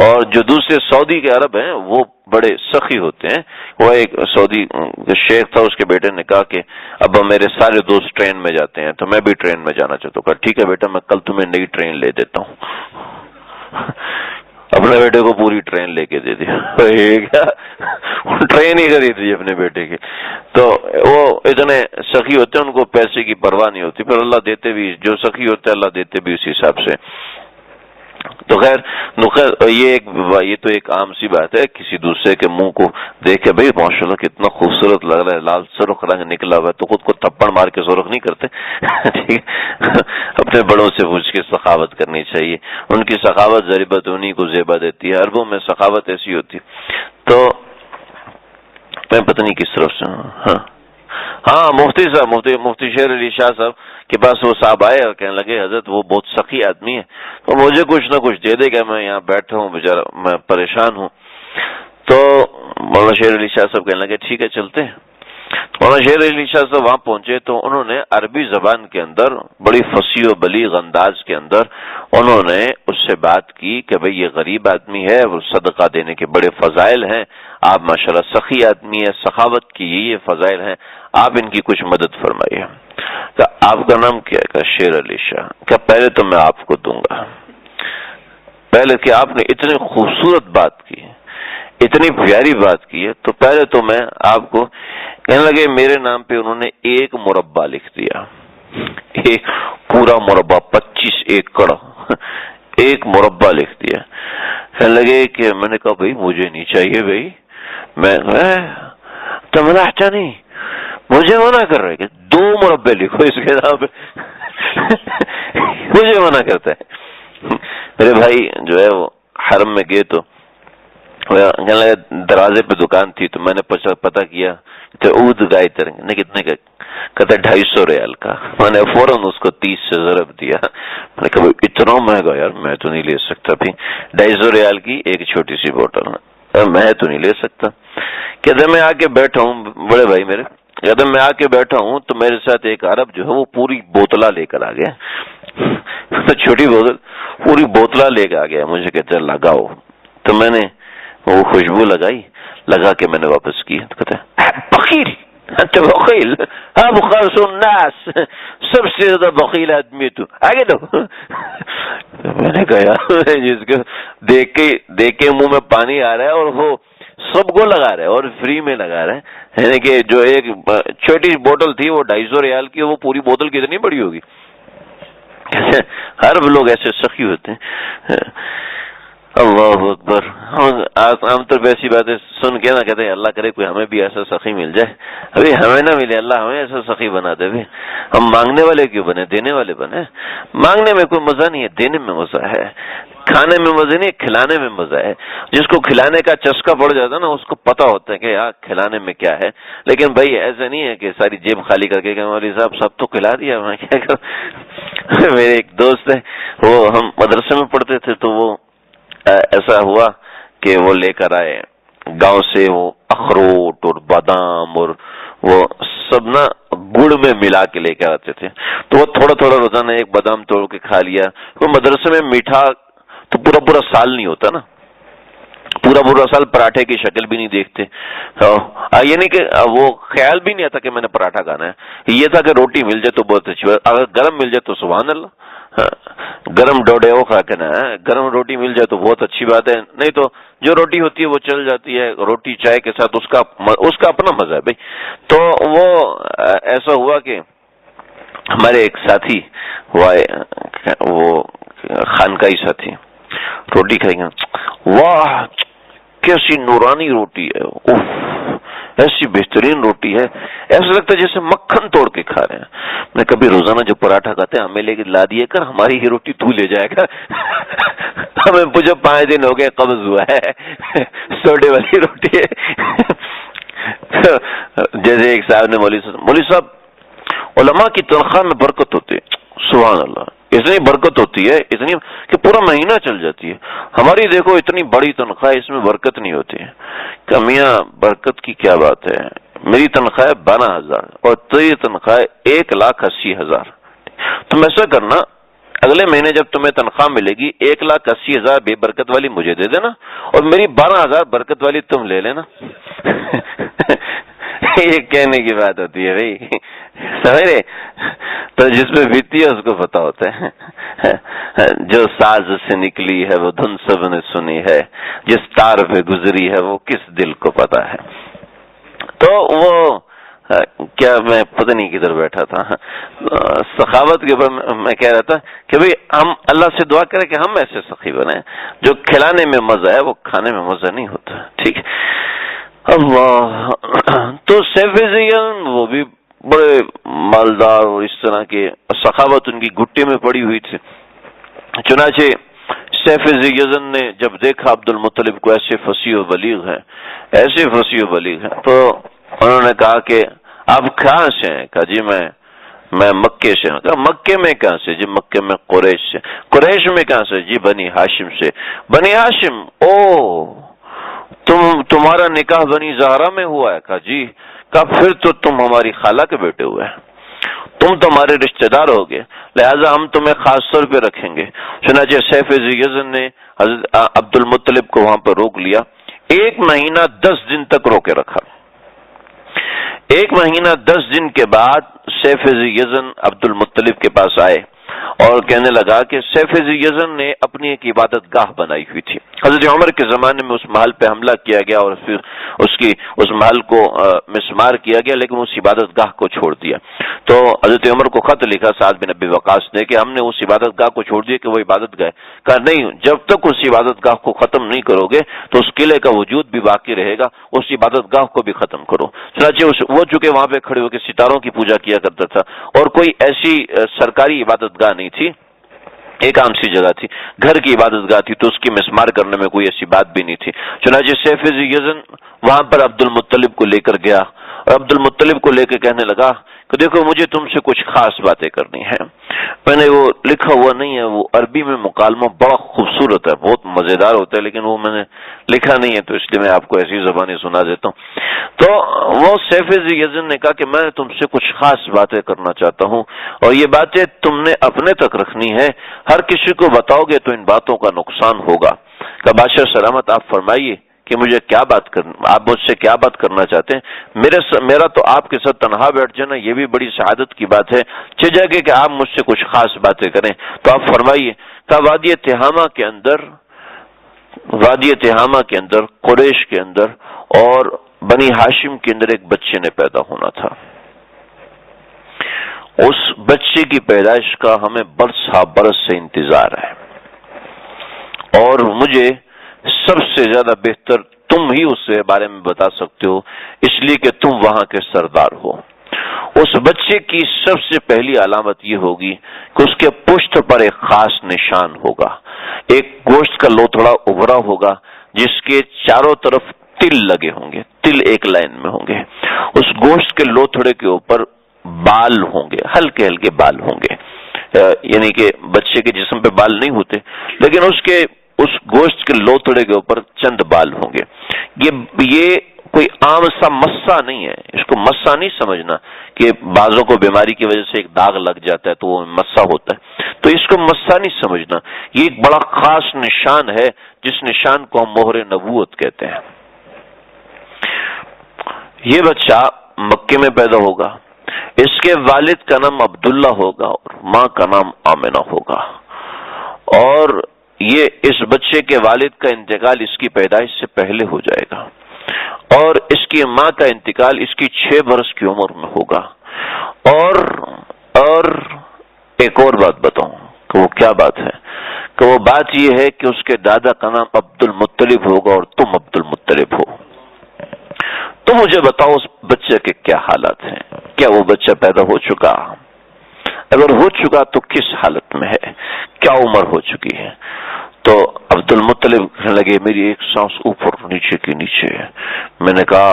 اور جو دوسرے سعودی کے عرب ہیں وہ بڑے سخی ہوتے ہیں. وہ ایک سعودی شیخ تھا, اس کے بیٹے نے کہا کہ اب میرے سارے دوست ٹرین میں جاتے ہیں تو میں بھی ٹرین میں جانا چاہتا ہوں. کہا ٹھیک ہے بیٹا, میں کل تمہیں نئی ٹرین لے دیتا ہوں. اپنے بیٹے کو پوری ٹرین لے کے دے دی, ٹرین ہی خرید دی اپنے بیٹے کی. تو وہ اتنے سخی ہوتے ہیں, ان کو پیسے کی پرواہ نہیں ہوتی, پھر اللہ دیتے بھی, جو سخی ہوتے ہیں اللہ دیتے بھی اسی حساب سے. تو خیر یہ تو ایک عام سی بات ہے, کسی دوسرے کے منہ کو دیکھ کے بھئی ماشاءاللہ کتنا خوبصورت لگ رہا ہے, لال سرخ رنگ نکلا ہوا ہے, تو خود کو تھپڑ مار کے سرخ نہیں کرتے. ٹھیک, اپنے بڑوں سے پوچھ کے سخاوت کرنی چاہیے. ان کی سخاوت ضریبت انہی کو زیبا دیتی ہے. عربوں میں سخاوت ایسی ہوتی. تو میں پتہ نہیں کس طرف سے, ہاں مفتی صاحب, مفتی شیر علی شاہ صاحب کے پاس وہ صاحب آئے اور کہنے لگے حضرت وہ بہت سخی آدمی ہے, تو مجھے کچھ نہ کچھ دے دے گا, میں یہاں بیٹھا ہوں بیچارہ, میں پریشان ہوں. تو مولانا شیر علی شاہ صاحب کہنے لگے ٹھیک ہے چلتے ہیں. مولانا شیر علی شاہ صاحب وہاں پہنچے تو انہوں نے عربی زبان کے اندر بڑی فصیح و بلیغ انداز کے اندر انہوں نے اس سے بات کی کہ بھئی یہ غریب آدمی ہے, وہ صدقہ دینے کے بڑے فضائل ہیں, آپ ماشاءاللہ سخی آدمی ہے, سخاوت کی یہ فضائل ہیں, آپ ان کی کچھ مدد فرمائیے. کہ آپ کا نام کیا ہے؟ کہ شیر علی شاہ. کہ پہلے تو میں آپ کو دوں گا, پہلے کہ آپ نے اتنی خوبصورت بات کی, اتنی پیاری بات کی ہے, تو پہلے تو میں آپ کو. کہنے لگے میرے نام پہ انہوں نے ایک مربع لکھ دیا, ایک پورا مربع 25 ایکڑ ایک مربع لکھ دیا. کہنے لگے کہ میں نے کہا بھائی مجھے نہیں چاہیے بھائی, میں تو مناحچہ نہیں, مجھے منع کر رہے کہ 2 مربع لکھو اس کے نام پہ. مجھے منع کرتا ہے. میرے بھائی جو ہے وہ حرم میں گئے تو کہنے لگے دروازے پہ دکان تھی, تو میں نے پتہ کیا تو اود گائے ترنگ نے کتنے کا, کہتا 250 ریال کا. میں نے فوراً اس کو 30 سے ضرب دیا. میں نے کہا اتنا مہنگا یار, میں تو نہیں لے سکتا. بھی 250 ریال کی ایک چھوٹی سی بوتل, میں تو نہیں لے سکتا. کہتے میں آ کے بیٹھا ہوں, بڑے بھائی میرے, کہتے میں آ کے بیٹھا ہوں تو میرے ساتھ ایک عرب جو ہے وہ پوری بوتلا لے کر آ گیا, چھوٹی بوتل پوری بوتلا لے کے آ گیا. مجھے کہتے لگاؤ, تو میں نے وہ خوشبو لگائی, لگا کے میں نے واپس کی. تو کہتے بخیل, انت بخیل, ابخس الناس, سب سے زیادہ بخیل آدمی تو, آگے دو. میں نے کہا جس کو دیکھ کے منہ میں پانی آ رہا ہے اور وہ سب کو لگا رہا ہے اور فری میں لگا رہا ہے, یعنی کہ جو ایک چھوٹی بوتل تھی وہ 250 ریال کی, وہ پوری بوتل کتنی بڑی ہوگی. ہر لوگ ایسے سخی ہوتے ہیں. اللہ اکبر. عام طور پہ ایسی باتیں سن کے نا کہتے ہیں اللہ کرے کوئی ہمیں بھی ایسا سخی مل جائے. ابھی ہمیں نہ ملے, اللہ ہمیں ایسا سخی بنا دے. بھی ہم مانگنے والے کیوں بنے, دینے والے بنے. مانگنے میں کوئی مزہ نہیں ہے, دینے میں مزہ ہے. کھانے میں مزہ نہیں, کھلانے میں مزہ ہے. جس کو کھلانے کا چسکا پڑ جاتا ہے نا, اس کو پتا ہوتا ہے کہ یار کھلانے میں کیا ہے. لیکن بھائی ایسا نہیں ہے کہ ساری جیب خالی کر کے کہ مولوی صاحب سب تو کھلا دیا, میں کیا کروں. میرے ایک دوست ہے, وہ ہم مدرسے میں پڑھتے تھے, تو وہ ایسا ہوا کہ وہ لے کر آئے گاؤں سے وہ اخروٹ اور بادام اور وہ سب نا گڑ میں ملا کے لے کے آتے تھے. تو وہ تھوڑا تھوڑا روزانہ ایک بادام توڑ کے کھا لیا. وہ مدرسے میں میٹھا تو پورا سال نہیں ہوتا نا, پورا پورا پورا سال پراٹھے کی شکل بھی نہیں دیکھتے، یعنی کہ وہ خیال بھی نہیں آتا کہ میں نے پراٹھا کھانا ہے، یہ تھا کہ روٹی مل جائے تو بہت اچھی بات، اگر گرم مل جائے تو سبحان اللہ، گرم ڈوڈے وہ کھا کے نا، گرم روٹی مل جائے تو بہت اچھی بات ہے، نہیں تو جو روٹی ہوتی ہے وہ چل جاتی ہے، روٹی چائے کے ساتھ اس کا اپنا مزہ ہے بھائی۔ تو وہ ایسا ہوا کہ ہمارے ایک ساتھی وہ خانقاہی ساتھی روٹی کھائیں گے، واہ کیسی نورانی روٹی ہے، ایسی بہترین روٹی ہے، ایسا لگتا ہے جیسے مکھن توڑ کے کھا رہے ہیں۔ میں کبھی روزانہ جو پراٹھا کھاتے ہیں ہمیں لے کے لا دیے کر، ہماری ہی روٹی تو لے جائے گا۔ ہمیں مجھے 5 دن ہو گئے قبض ہوا ہے، سوڈے والی روٹی ہے۔ جیسے ایک صاحب نے مولوی صاحب علماء کی تنخواہ میں برکت ہوتی ہے، سبحان اللہ، اتنی برکت ہوتی ہے، اتنی کہ پورا مہینہ چل جاتی ہے۔ ہماری دیکھو اتنی بڑی تنخواہ، اس میں برکت نہیں ہوتی ہے۔ کہ میاں برکت کی کیا بات ہے، میری تنخواہ 12,000 اور تیری تنخواہ 1,80,000۔ تم ایسا کرنا، اگلے مہینے جب تمہیں تنخواہ ملے گی 1,80,000 بے برکت والی مجھے دے دینا اور میری 12,000 برکت والی تم لے لینا۔ یہ کہنے کی بات ہوتی ہے بھائی، سمجھ رہے؟ تو جس میں بیتی ہے اس کو پتا ہوتا ہے، جو ساز سے نکلی ہے وہ دھن سب نے سنی ہے، جس تار پہ گزری ہے وہ کس دل کو پتا ہے۔ تو وہ کیا میں پتہ نہیں کدھر بیٹھا تھا، سخاوت کے اوپر میں کہہ رہا تھا کہ بھئی ہم اللہ سے دعا کریں کہ ہم ایسے سخی بنیں، جو کھلانے میں مزہ ہے وہ کھانے میں مزہ نہیں ہوتا، ٹھیک ہے؟ اللہ تو سیف زین وہ بھی بڑے مالدار اور اس طرح کے، سخاوت ان کی گھٹے میں پڑی ہوئی تھی۔ چنانچہ سیف یزن نے جب دیکھا عبد المطلب کو ایسے فصیح و بلیغ ہیں، ایسے فصیح و بلیغ ہیں، تو انہوں نے کہا کہ آپ کہاں سے ہیں؟ کہا جی میں مکے سے ہوں۔ کہا مکے میں کہاں سے؟ جی مکے میں قریش سے۔ قریش میں کہاں سے؟ جی بنی ہاشم سے۔ بنی ہاشم، او تمہارا نکاح بنی زہرا میں ہوا ہے؟ کہا جی۔ کہا پھر تو تم ہماری خالہ کے بیٹے ہوئے ہیں، تم تو ہمارے رشتہ دار ہو گئے، لہذا ہم تمہیں خاص طور پہ رکھیں گے۔ چنانچہ سیف یزن نے حضرت عبد المطلب کو وہاں پر روک لیا، 1 مہینہ 10 دن تک روکے رکھا۔ 1 مہینہ 10 دن کے بعد سیف یزن عبد المطلب کے پاس آئے اور کہنے لگا کہ سیف یزن نے اپنی ایک عبادت گاہ بنائی ہوئی تھی، حضرت عمر کے زمانے میں اس محل پہ حملہ کیا گیا اور پھر اس محل کو مسمار کیا گیا، لیکن اس عبادت گاہ کو چھوڑ دیا۔ تو حضرت عمر کو خط لکھا سعد بن ابی وقاص نے کہ ہم نے اس عبادت گاہ کو چھوڑ دیا کہ وہ عبادت گاہ۔ کہا نہیں، جب تک اس عبادت گاہ کو ختم نہیں کرو گے تو اس قلعے کا وجود بھی باقی رہے گا، اس عبادت گاہ کو بھی ختم کرو۔ چنانچہ وہ چونکہ وہاں پہ کھڑے ہو کے ستاروں کی پوجا کیا کرتا تھا اور کوئی ایسی سرکاری عبادت گاہ نہیں تھی، ایک عام سی جگہ تھی، گھر کی عبادت گاہ تھی، تو اس کی مسمار کرنے میں کوئی ایسی بات بھی نہیں تھی۔ چنانچہ سیف یزن وہاں پر عبد المطلب کو لے کر گیا اور عبد المطلب کو لے کے کہنے لگا کہ دیکھو مجھے تم سے کچھ خاص باتیں کرنی ہیں۔ میں نے وہ لکھا ہوا نہیں ہے، وہ عربی میں مکالمہ بڑا خوبصورت ہے، بہت مزیدار ہوتا ہے، لیکن وہ میں نے لکھا نہیں ہے تو اس لیے میں آپ کو ایسی زبانیں سنا دیتا ہوں۔ تو وہ سیف یزن نے کہا کہ میں تم سے کچھ خاص باتیں کرنا چاہتا ہوں اور یہ باتیں تم نے اپنے تک رکھنی ہے، ہر کسی کو بتاؤ گے تو ان باتوں کا نقصان ہوگا۔ کہ بادشاہ سلامت آپ فرمائیے کہ مجھے کیا بات کرنا، آپ مجھ سے کیا بات کرنا چاہتے ہیں؟ میرا تو آپ کے ساتھ تنہا بیٹھ جانا یہ بھی بڑی سعادت کی بات ہے، چاہیے کہ آپ مجھ سے کچھ خاص باتیں کریں تو آپ فرمائیے۔ کہ وادی تہامہ کے اندر قریش کے اندر اور بنی ہاشم کے اندر ایک بچے نے پیدا ہونا تھا، اس بچے کی پیدائش کا ہمیں برس سے انتظار ہے اور مجھے سب سے زیادہ بہتر تم ہی اس کے بارے میں بتا سکتے ہو، اس لیے کہ تم وہاں کے سردار ہو۔ اس بچے کی سب سے پہلی علامت یہ ہوگی کہ اس کے پشت پر ایک خاص نشان ہوگا، ایک گوشت کا لوتھڑا ابھرا ہوگا جس کے چاروں طرف تل لگے ہوں گے، تل ایک لائن میں ہوں گے، اس گوشت کے لوتھڑے کے اوپر بال ہوں گے، ہلکے ہلکے بال ہوں گے، یعنی کہ بچے کے جسم پہ بال نہیں ہوتے لیکن اس گوشت کے لوتھڑے کے اوپر چند بال ہوں گے۔ یہ کوئی عام سا مسا نہیں ہے، اس کو مسا نہیں سمجھنا کہ بعضوں کو بیماری کی وجہ سے ایک داغ لگ جاتا ہے تو وہ مسا ہوتا ہے، تو اس کو مسا نہیں سمجھنا، یہ ایک بڑا خاص نشان ہے جس نشان کو ہم مہر نبوت کہتے ہیں۔ یہ بچہ مکے میں پیدا ہوگا، اس کے والد کا نام عبداللہ ہوگا اور ماں کا نام آمنہ ہوگا، اور یہ اس بچے کے والد کا انتقال اس کی پیدائش سے پہلے ہو جائے گا، اور اس کی ماں کا انتقال اس کی 6 برس کی عمر میں ہوگا۔ اور ایک اور بات بتاؤں کہ وہ کیا بات ہے، کہ وہ بات یہ ہے کہ اس کے دادا کا نام عبد المطلب ہوگا اور تم عبد المطلب ہو۔ تو مجھے بتاؤ اس بچے کے کیا حالات ہیں، کیا وہ بچہ پیدا ہو چکا؟ اگر ہو چکا تو کس حالت میں ہے، کیا عمر ہو چکی ہے؟ تو عبد المطلب کہنے لگے میری ایک سانس اوپر نیچے کی نیچے ہے۔ میں نے کہا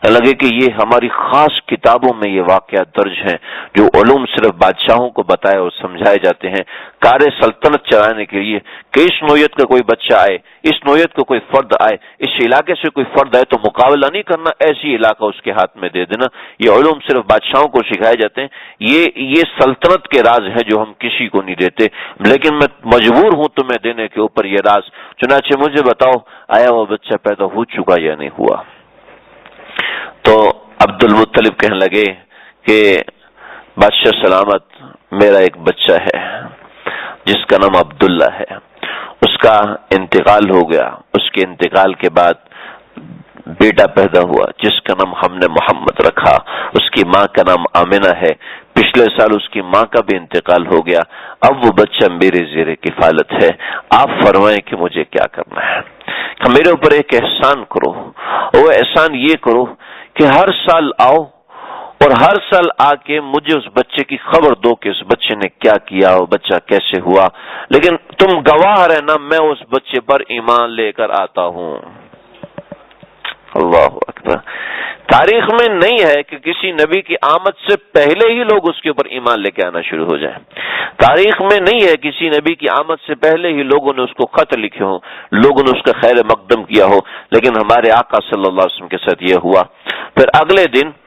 لگے کہ یہ ہماری خاص کتابوں میں یہ واقعات درج ہیں، جو علوم صرف بادشاہوں کو بتائے اور سمجھائے جاتے ہیں کار سلطنت چلانے کے لیے، کہ اس نوعیت کا کوئی بچہ آئے، اس نوعیت کا کوئی فرد آئے، اس علاقے سے کوئی فرد آئے تو مقابلہ نہیں کرنا، ایسی علاقہ اس کے ہاتھ میں دے دینا۔ یہ علوم صرف بادشاہوں کو سکھائے جاتے ہیں، یہ سلطنت کے راز ہیں جو ہم کسی کو نہیں دیتے، لیکن میں مجبور ہوں تمہیں دینے کے اوپر یہ راز۔ چنانچہ مجھے بتاؤ آیا وہ بچہ پیدا ہو چکا یا نہیں ہوا؟ تو عبد المطلب کہنے لگے کہ بادشاہ سلامت، میرا ایک بچہ ہے جس کا نام عبداللہ ہے، اس کا انتقال ہو گیا، اس کے انتقال کے بعد بیٹا پیدا ہوا جس کا نام ہم نے محمد رکھا، اس کی ماں کا نام آمنہ ہے، پچھلے سال اس کی ماں کا بھی انتقال ہو گیا، اب وہ بچہ میرے زیر کفالت ہے، آپ فرمائیں کہ مجھے کیا کرنا ہے؟ کہ میرے اوپر ایک احسان کرو، وہ احسان یہ کرو کہ ہر سال آؤ اور ہر سال آ کے مجھے اس بچے کی خبر دو کہ اس بچے نے کیا کیا، وہ بچہ کیسے ہوا، لیکن تم گواہ رہنا میں اس بچے پر ایمان لے کر آتا ہوں۔ اللہ اکبر۔ تاریخ میں نہیں ہے کہ کسی نبی کی آمد سے پہلے ہی لوگ اس کے اوپر ایمان لے کے آنا شروع ہو جائیں، تاریخ میں نہیں ہے کسی نبی کی آمد سے پہلے ہی لوگوں نے اس کو خط لکھے ہوں، لوگوں نے اس کا خیر مقدم کیا ہو، لیکن ہمارے آقا صلی اللہ علیہ وسلم کے ساتھ یہ ہوا۔ پھر اگلے دن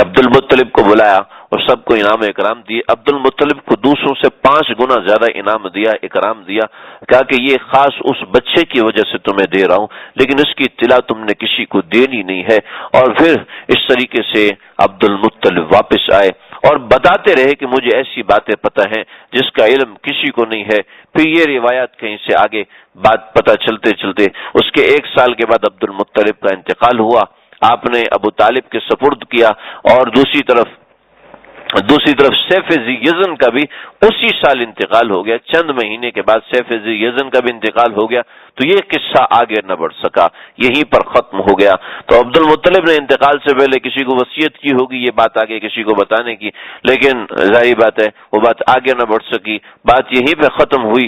عبد المطلب کو بلایا اور سب کو انعام اکرام دیے۔ عبد المطلب کو دوسروں سے 5 گنا زیادہ انعام دیا، اکرام دیا، کہا کہ یہ خاص اس بچے کی وجہ سے تمہیں دے رہا ہوں، لیکن اس کی اطلاع تم نے کسی کو دینی نہیں ہے۔ اور پھر اس طریقے سے عبد المطلب واپس آئے اور بتاتے رہے کہ مجھے ایسی باتیں پتہ ہیں جس کا علم کسی کو نہیں ہے۔ پھر یہ روایات کہیں سے آگے بات پتہ چلتے چلتے اس کے 1 سال کے بعد عبد المطلب کا انتقال ہوا، آپ نے ابو طالب کے سپرد کیا، اور دوسری طرف سیف ذی یزن کا بھی اسی سال انتقال ہو گیا، چند مہینے کے بعد سیف ذی یزن کا بھی انتقال ہو گیا، تو یہ قصہ آگے نہ بڑھ سکا، یہیں پر ختم ہو گیا۔ تو عبد المطلب نے انتقال سے پہلے کسی کو وصیت کی ہوگی یہ بات آگے کسی کو بتانے کی، لیکن ظاہر بات ہے وہ بات آگے نہ بڑھ سکی، بات یہیں پہ ختم ہوئی۔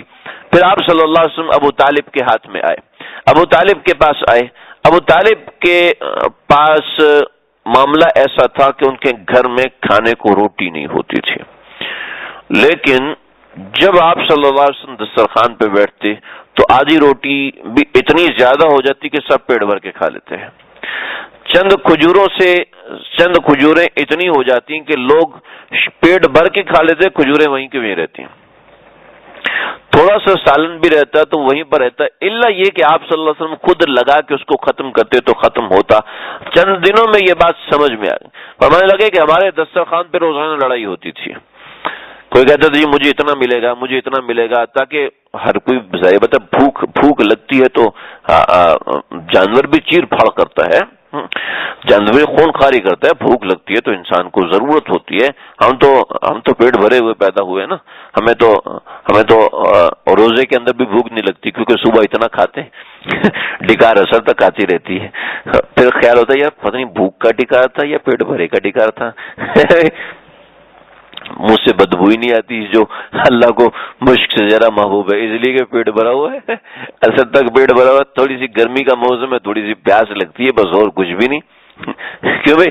پھر آپ صلی اللہ علیہ وسلم ابو طالب کے ہاتھ میں آئے، ابو طالب کے پاس آئے۔ ابو طالب کے پاس معاملہ ایسا تھا کہ ان کے گھر میں کھانے کو روٹی نہیں ہوتی تھی، لیکن جب آپ صلی اللہ علیہ وسلم دسترخوان پہ بیٹھتے تو آدھی روٹی بھی اتنی زیادہ ہو جاتی کہ سب پیٹ بھر کے کھا لیتے ہیں، چند کھجوریں اتنی ہو جاتی کہ لوگ پیٹ بھر کے کھا لیتے، کھجوریں وہیں کے وہیں رہتی ہیں، تھوڑا سا سالن بھی رہتا تو وہیں پر رہتا، الا یہ کہ آپ صلی اللہ علیہ وسلم خود لگا کے اس کو ختم کرتے تو ختم ہوتا۔ چند دنوں میں یہ بات سمجھ میں آ گئی، فرمانے لگے کہ ہمارے دسترخوان پہ روزانہ لڑائی ہوتی تھی، کوئی کہتا تھا جی مجھے اتنا ملے گا، مجھے اتنا ملے گا، تاکہ ہر کوئی ظاہر بھوک لگتی ہے تو جانور بھی چیر پھاڑ کرتا ہے، جانور خون خاری کرتا ہے، بھوک لگتی ہے تو انسان کو ضرورت ہوتی ہے، ہم تو پیٹ بھرے ہوئے پیدا ہوئے نا، ہمیں تو روزے کے اندر بھی بھوک نہیں لگتی کیونکہ صبح اتنا کھاتے ڈکار اثر تک آتی رہتی ہے، پھر خیال ہوتا ہے یار پتہ نہیں بھوک کا ڈکار تھا یا پیٹ بھرے کا ڈکار تھا منہ سے بدبو ہی نہیں آتی جو اللہ کو مشک سے زیادہ محبوب ہے، اس لیے کہ پیٹ بھرا ہوا ہے، اثر تک پیٹ بھرا ہوا، تھوڑی سی گرمی کا موسم ہے، تھوڑی سی پیاس لگتی ہے، بس اور کچھ بھی نہیں، کیوں بھائی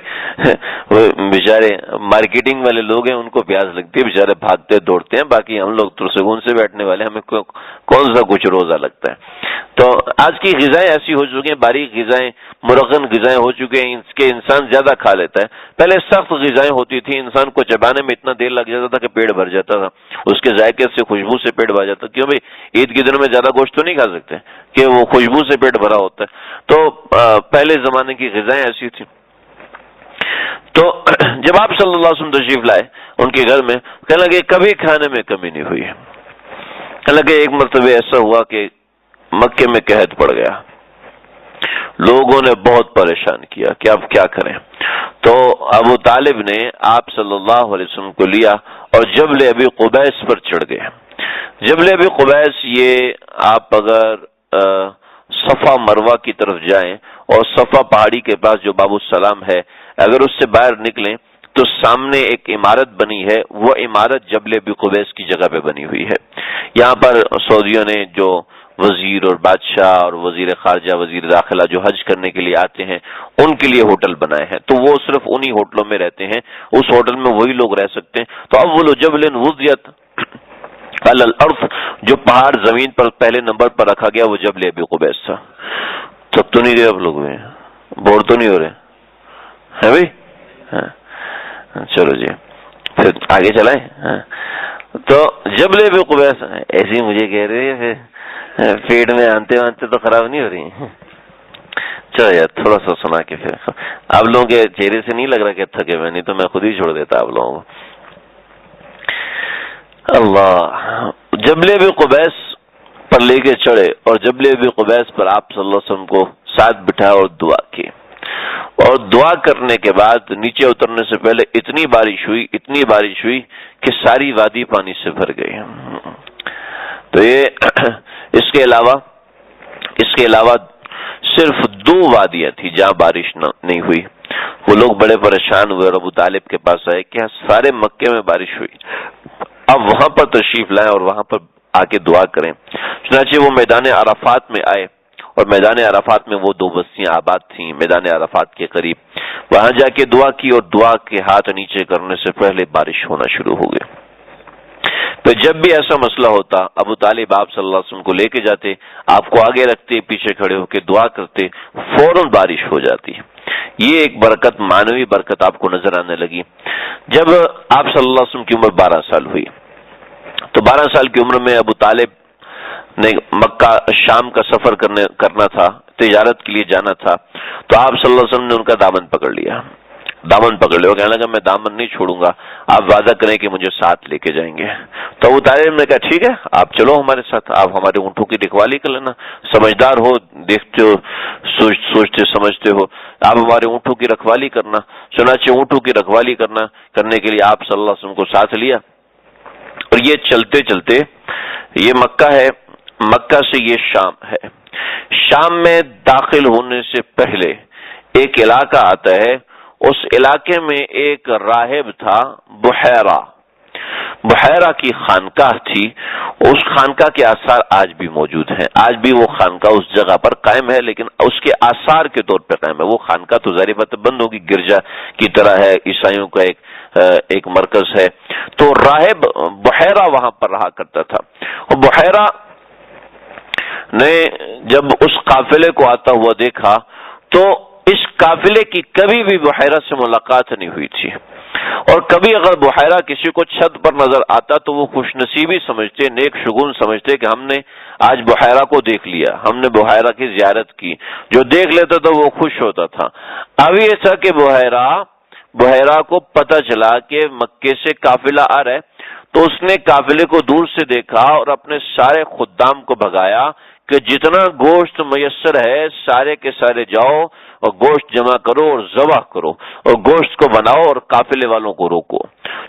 بیچارے مارکیٹنگ والے لوگ ہیں، ان کو پیاس لگتی ہے، بیچارے بھاگتے دوڑتے ہیں، باقی ہم لوگ پرسکون سے بیٹھنے والے، ہمیں کون سا کچھ روزہ لگتا ہے۔ تو آج کی غذائیں ایسی ہو چکی ہیں، باریک غذائیں، مرغن غذائیں ہو چکے ہیں، اس کے انسان زیادہ کھا لیتا ہے۔ پہلے سخت غذائیں ہوتی تھی، انسان کو چبانے میں اتنا دیر لگ جاتا تھا کہ پیٹ بھر جاتا تھا، اس کے ذائقے سے، خوشبو سے پیٹ بھر جاتا۔ کیوں بھائی عید کے دنوں میں زیادہ گوشت تو نہیں کھا سکتے کہ وہ خوشبو سے پیٹ بھرا ہوتا ہے۔ تو پہلے زمانے کی غذائیں ایسی تھی۔ تو جب آپ صلی اللہ علیہ وسلم تشریف لائے ان کے گھر میں، کہنے لگے کبھی کھانے میں کمی نہیں ہوئی۔ کہنے لگے ایک مرتبہ ایسا ہوا کہ مکے میں قحط پڑ گیا، لوگوں نے بہت پریشان کیا کہ اب کیا کریں۔ تو ابو طالب نے آپ صلی اللہ علیہ وسلم کو لیا اور جبل ابی قبیس پر چڑھ گئے۔ جبل ابی قبیس یہ آپ اگر صفا مروہ کی طرف جائیں اور صفا پہاڑی کے پاس جو باب السلام ہے، اگر اس سے باہر نکلیں تو سامنے ایک عمارت بنی ہے، وہ عمارت جبل ابی قبیس کی جگہ پہ بنی ہوئی ہے۔ یہاں پر سعودیوں نے جو وزیر اور بادشاہ اور وزیر خارجہ، وزیر داخلہ جو حج کرنے کے لیے آتے ہیں، ان کے لیے ہوٹل بنائے ہیں، تو وہ صرف انہی ہوٹلوں میں رہتے ہیں، اس ہوٹل میں وہی لوگ رہ سکتے ہیں۔ تو اول جبل وضعت علی الارض، جو پہاڑ زمین پر پہلے نمبر پر رکھا گیا وہ جبل ابی قبیس تھا۔ تب تو نہیں رہے آپ لوگ میں بور تو نہیں ہو رہے ہے بھائی؟ چلو جی پھر آگے چلائیں۔ تو جبل ابی قبیس ایسے ہی مجھے کہہ رہے ہیں، پیٹ میں آنتے آنتے تو خراب نہیں ہو رہی؟ چلو یار تھوڑا سا سنا کے پھر آپ لوگوں کے چہرے سے نہیں لگ رہا کہ تھکے ہوئے، نہیں تو میں خود ہی چھوڑ دیتا آپ لوگوں کو۔ اللہ جبل ابی قبیس پر لے کے چڑھے اور جبل ابی قبیس پر آپ صلی اللہ علیہ وسلم کو ساتھ بٹھایا اور دعا کی، اور دعا کرنے کے بعد نیچے اترنے سے پہلے اتنی بارش ہوئی کہ ساری وادی پانی سے بھر گئی۔ تو یہ اس کے علاوہ صرف 2 وادیاں تھی جہاں بارش نہیں ہوئی۔ وہ لوگ بڑے پریشان ہوئے اور ابو طالب کے پاس آئے کہ سارے مکے میں بارش ہوئی، اب وہاں پر تشریف لائیں اور وہاں پر آ کے دعا کریں۔ چنانچہ وہ میدان عرفات میں آئے اور میدان عرفات میں وہ 2 بستیاں آباد تھیں میدان عرفات کے قریب، وہاں جا کے دعا کی اور دعا کے ہاتھ نیچے کرنے سے پہلے بارش ہونا شروع ہو گئی۔ پھر جب بھی ایسا مسئلہ ہوتا ابو طالب آپ صلی اللہ علیہ وسلم کو لے کے جاتے، آپ کو آگے رکھتے، پیچھے کھڑے ہو کے دعا کرتے، فوراً بارش ہو جاتی۔ یہ ایک برکت، معنوی برکت آپ کو نظر آنے لگی۔ جب آپ صلی اللہ علیہ وسلم کی عمر 12 سال ہوئی تو 12 سال کی عمر میں ابو طالب نے مکہ شام کا سفر کرنا تھا، تجارت کے لیے جانا تھا، تو آپ صلی اللہ علیہ وسلم نے ان کا دامن پکڑ لیا، کہنے لگا میں دامن نہیں چھوڑوں گا، آپ وعدہ کریں کہ مجھے ساتھ لے کے جائیں گے۔ تو ابو طالب نے کہا ٹھیک ہے آپ چلو ہمارے ساتھ، آپ ہمارے اونٹوں کی رکھوالی کر لینا، سمجھدار ہو، دیکھتے ہو، سوچتے سمجھتے ہو، آپ ہمارے اونٹوں کی رکھوالی کرنا۔ چنانچہ اونٹوں کی رکھوالی کرنے کے لیے آپ صلی اللہ علیہ وسلم کو ساتھ لیا، اور یہ چلتے چلتے، یہ مکہ ہے، مکہ سے یہ شام ہے، شام میں داخل ہونے سے پہلے ایک علاقہ آتا ہے، اس علاقے میں ایک راہب تھا، بحیرہ کی خانقاہ تھی، اس خانقاہ کے آثار آج بھی موجود ہیں، آج بھی وہ خانقاہ اس جگہ پر قائم ہے، لیکن اس کے آثار کے طور پہ قائم ہے۔ وہ خانقاہ تو ظاہر بات بند ہوگی، گرجا کی طرح ہے، عیسائیوں کا ایک مرکز ہے۔ تو راہب بحیرہ وہاں پر رہا کرتا تھا، اور بحیرہ نے جب اس قافلے کو آتا ہوا دیکھا تو اس قافلے کی کبھی بھی بحیرہ سے ملاقات نہیں ہوئی تھی، اور کبھی اگر بحیرہ کسی کو چھت پر نظر آتا تو وہ خوش نصیبی سمجھتے، نیک شگون سمجھتے کہ ہم نے آج بحیرہ کو دیکھ لیا، ہم نے بحیرہ کی زیارت کی۔ جو دیکھ لیتا تو وہ خوش ہوتا تھا۔ اب یہ تھا کہ بحیرہ کو پتہ چلا کہ مکے سے قافلہ آ رہا ہے، تو اس نے قافلے کو دور سے دیکھا اور اپنے سارے خدام کو بھگایا کہ جتنا گوشت میسر ہے سارے کے سارے جاؤ اور گوشت جمع کرو اور ذبح کرو اور گوشت کو بناؤ اور قافلے والوں کو روکو۔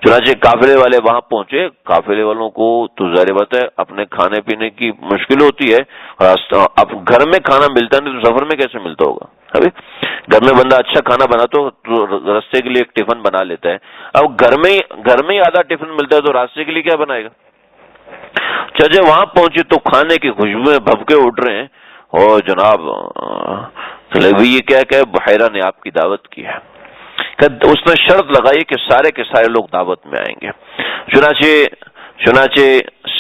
چنانچہ قافلے والے وہاں پہنچے، قافلے والوں کو تو ظاہر بات ہے اپنے کھانے پینے کی مشکل ہوتی ہے، اب گھر میں کھانا ملتا نہیں تو سفر میں کیسے ملتا ہوگا؟ ابھی گھر میں بندہ اچھا کھانا بناتا تو راستے کے لیے ایک ٹفن بنا لیتا ہے، اب گھر میں ہی آدھا ٹفن ملتا ہے تو راستے کے لیے کیا بنائے گا؟ چچے وہاں پہنچے تو کھانے کی خوشبوئیں بھبکے اٹھ رہے ہیں، اور جناب یہ کیا کہ بحیرہ نے آپ کی دعوت کی ہے، اس نے شرط لگائی کہ سارے کے سارے لوگ دعوت میں آئیں گے، چنانچہ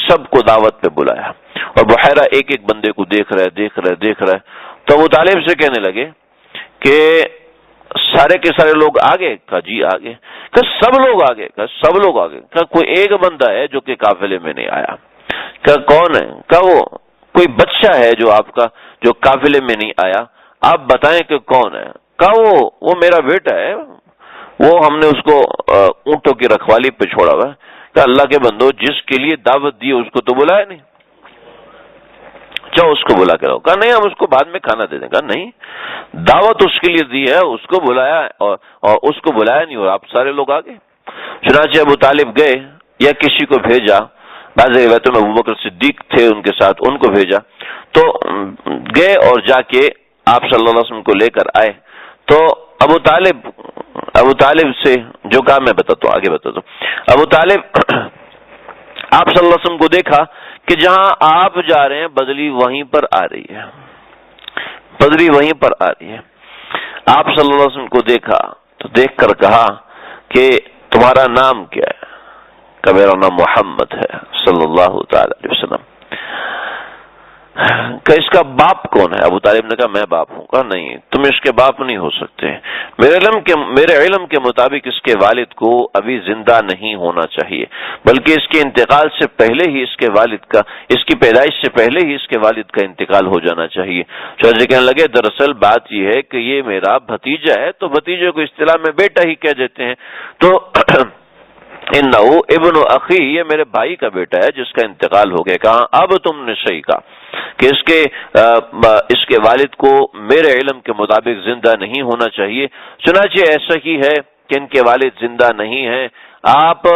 سب کو دعوت پہ بلایا، اور بحیرہ ایک ایک بندے کو دیکھ رہا ہے تو ابو طالب سے کہنے لگے کہ سارے کے سارے لوگ آگے؟ کہا جی آگے۔ کہا سب لوگ آگے؟ کہا سب لوگ آگے۔ کہا کوئی ایک بندہ ہے جو کہ قافلے میں نہیں آیا۔ کہا کون ہے؟ کہا وہ کوئی بچہ ہے جو آپ کا جو قافلے میں نہیں آیا، آپ بتائیں کہ کون ہے؟ کہا وہ میرا بیٹا ہے، وہ ہم نے اس کو اونٹوں کی رکھوالی پہ چھوڑا ہوا ہے۔ کہا اللہ کے بندو، جس کے لیے دعوت دی اس کو تو بلایا نہیں، چاہو اس کو بلا کے رہو۔ کہا نہیں ہم اس کو بعد میں کھانا دے دیں۔ کہا نہیں، دعوت اس کے لیے دی ہے، اس کو بلایا اور اس کو بلایا نہیں، اور آپ سارے لوگ آگے۔ چنانچہ ابو طالب گئے یا کسی کو بھیجا، بعض روایتوں میں ابوبکر صدیق تھے ان کے ساتھ، ان کو بھیجا تو گئے اور جا کے آپ صلی اللہ علیہ وسلم کو لے کر آئے۔ تو ابو طالب سے جو کہا میں بتاتا ہوں، آگے بتاتا ہوں۔ ابو طالب آپ صلی اللہ علیہ وسلم کو دیکھا کہ جہاں آپ جا رہے ہیں بدلی وہیں پر آ رہی ہے، بدلی وہیں پر آ رہی ہے۔ آپ صلی اللہ علیہ وسلم کو دیکھا تو دیکھ کر کہا کہ تمہارا نام کیا ہے؟ کہ میرا نام محمد ہے صلی اللہ تعالی علیہ وسلم۔ کہ اس کا باپ کون ہے؟ ابو طالب نے کہا میں باپ ہوں۔ کہا نہیں، تم اس کے باپ نہیں ہو سکتے، میرے علم کے مطابق اس کے والد کو ابھی زندہ نہیں ہونا چاہیے، بلکہ اس کے انتقال سے پہلے ہی اس کی پیدائش سے پہلے ہی اس کے والد کا انتقال ہو جانا چاہیے۔ چوہدری کہنے لگے دراصل بات یہ ہے کہ یہ میرا بھتیجا ہے، تو بھتیجے کو اصطلاح میں بیٹا ہی کہہ دیتے ہیں، تو انہو ابن اخی، یہ میرے بھائی کا بیٹا ہے جس کا انتقال ہو گیا۔ کہا اب تم نے صحیح کہا کہ اس کے والد کو میرے علم کے مطابق زندہ نہیں ہونا چاہیے، چنانچہ ایسا ہی ہے کہ ان کے والد زندہ نہیں ہیں۔ آپ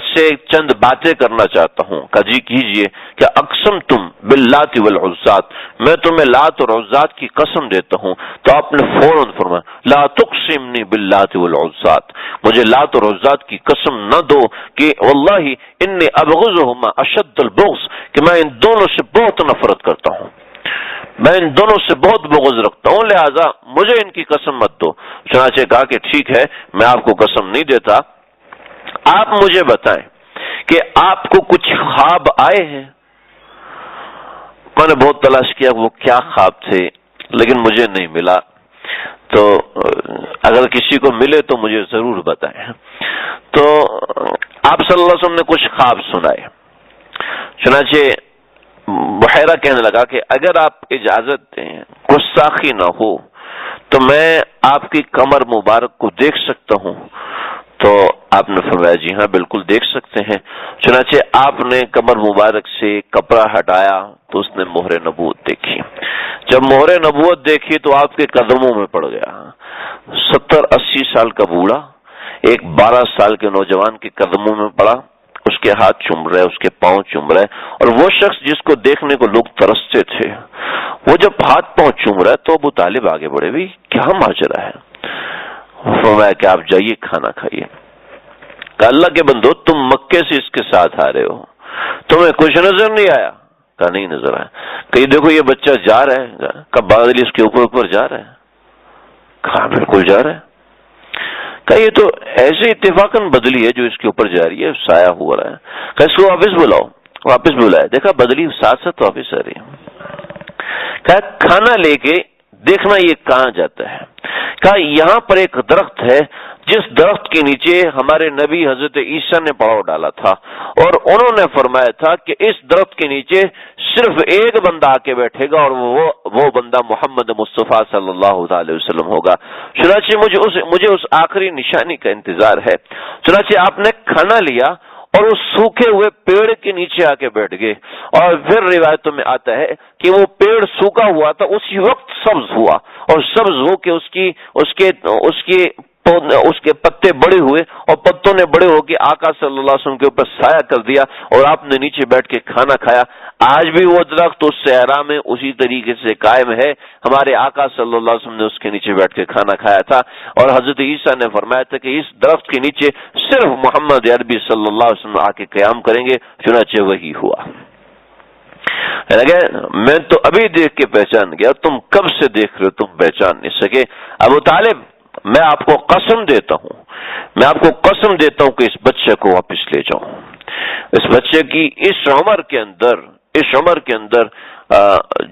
سے چند باتیں کرنا چاہتا ہوں۔ کہا جی کیجئے۔ کہ اقسم تم باللات والعزات، میں تمہیں لات اور عزات کی قسم دیتا ہوں۔ تو آپ نے فوراً فرمایا لا تقسمنی باللات والعزات، مجھے لات اور عزات کی قسم نہ دو، کہ واللہ انی ابغضہما اشد البغض، کہ میں ان دونوں سے بہت نفرت کرتا ہوں، میں ان دونوں سے بہت بغض رکھتا ہوں، لہذا مجھے ان کی قسم مت دو۔ چنانچہ کہا کہ ٹھیک ہے میں آپ کو قسم نہیں دیتا، آپ مجھے بتائیں کہ آپ کو کچھ خواب آئے ہیں؟ میں نے بہت تلاش کیا وہ کیا خواب تھے لیکن مجھے نہیں ملا، تو اگر کسی کو ملے تو مجھے ضرور بتائیں۔ تو آپ صلی اللہ علیہ وسلم نے کچھ خواب سنائے۔ چنانچہ بحیرہ کہنے لگا کہ اگر آپ اجازت دیں، گستاخی نہ ہو، تو میں آپ کی کمر مبارک کو دیکھ سکتا ہوں؟ تو آپ نے فرمایا جی ہاں بالکل دیکھ سکتے ہیں۔ چنانچہ آپ نے کمر مبارک سے کپڑا ہٹایا تو اس نے مہر نبوت دیکھی۔ جب مہر نبوت دیکھی تو آپ کے قدموں میں پڑ گیا۔ 70-80 سال کا بوڑھا ایک 12 سال کے نوجوان کے قدموں میں پڑا، اس کے ہاتھ چوم رہے، اس کے پاؤں چوم رہے، اور وہ شخص جس کو دیکھنے کو لوگ ترستے تھے وہ جب ہاتھ پاؤں چوم رہا ہے تو ابو طالب آگے بڑھے، بھی کیا ماجرا ہے؟ فرمایا کہ آپ جائیے کھانا کھائیے۔ کہ اللہ کے بندو تم مکے سے اس کے ساتھ آ رہے ہو، تمہیں کچھ نظر نہیں آیا؟ کہا نہیں نظر آیا۔ کہ دیکھو یہ بچہ جا رہا ہے، کب بادل اس کے اوپر جا رہا ہے؟ کہا بالکل جا رہا ہے۔ کہ یہ تو ایسے اتفاقاً بدلی ہے جو اس کے اوپر جا رہی ہے، سایہ ہوا رہا ہے۔ کہ اس کو واپس بلاؤ، واپس بلایا، دیکھا بدلی ساتھ ساتھ واپس آ رہی ہے۔ کہا کھانا لے کے دیکھنا یہ کہاں جاتا ہے؟ کہا یہاں پر ایک درخت ہے جس درخت کے نیچے ہمارے نبی حضرت عیسیٰ نے پڑاؤ ڈالا تھا، اور انہوں نے فرمایا تھا کہ اس درخت کے نیچے صرف ایک بندہ آ کے بیٹھے گا اور وہ بندہ محمد مصطفیٰ صلی اللہ علیہ وسلم ہوگا۔ چنانچہ مجھے اس آخری نشانی کا انتظار ہے۔ چنانچہ آپ نے کھانا لیا اور اس سوکھے ہوئے پیڑ کے نیچے آ کے بیٹھ گئے، اور پھر روایتوں میں آتا ہے کہ وہ پیڑ سوکھا ہوا تھا اسی وقت سبز ہوا، اور سبز ہو کے اس کے پتے بڑے ہوئے، اور پتوں نے بڑے ہو کے آقا صلی اللہ علیہ وسلم کے اوپر سایہ کر دیا، اور آپ نے نیچے بیٹھ کے کھانا کھایا۔ آج بھی وہ درخت اس صحرا میں اسی طریقے سے قائم ہے، ہمارے آقا صلی اللہ علیہ وسلم نے اس کے نیچے بیٹھ کے کھانا کھایا تھا، اور حضرت عیسیٰ نے فرمایا تھا کہ اس درخت کے نیچے صرف محمد عربی صلی اللہ علیہ وسلم آ کے قیام کریں گے، چنانچہ وہی ہوا۔ لگے میں تو ابھی دیکھ کے پہچان گیا، تم کب سے دیکھ رہے ہو، تم پہچان نہیں سکے۔ ابو طالب میں آپ کو قسم دیتا ہوں، میں آپ کو قسم دیتا ہوں کہ اس بچے کو واپس لے جاؤں۔ اس بچے کی اس عمر کے اندر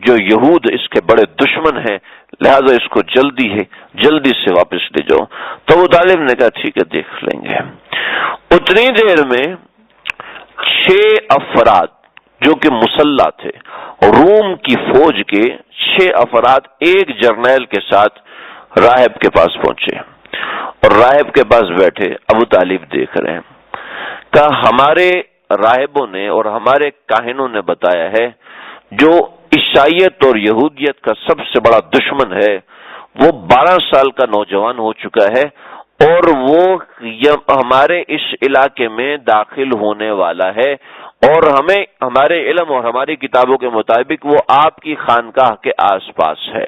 جو یہود اس کے بڑے دشمن ہیں، لہذا اس کو جلدی سے واپس لے جاؤ۔ تو ابو طالب نے کہا ٹھیک ہے دیکھ لیں گے۔ اتنی دیر میں 6 افراد جو کہ مسلح تھے، روم کی فوج کے 6 افراد ایک جرنیل کے ساتھ راہب کے پاس پہنچے اور راہب کے پاس بیٹھے۔ ابو طالب دیکھ رہے ہیں، کہا ہمارے راہبوں نے اور ہمارے کاہنوں نے بتایا ہے جو عیسائیت اور یہودیت کا سب سے بڑا دشمن ہے وہ 12 سال کا نوجوان ہو چکا ہے اور وہ ہمارے اس علاقے میں داخل ہونے والا ہے، اور ہمیں ہمارے علم اور ہماری کتابوں کے مطابق وہ آپ کی خانقاہ کے آس پاس ہے۔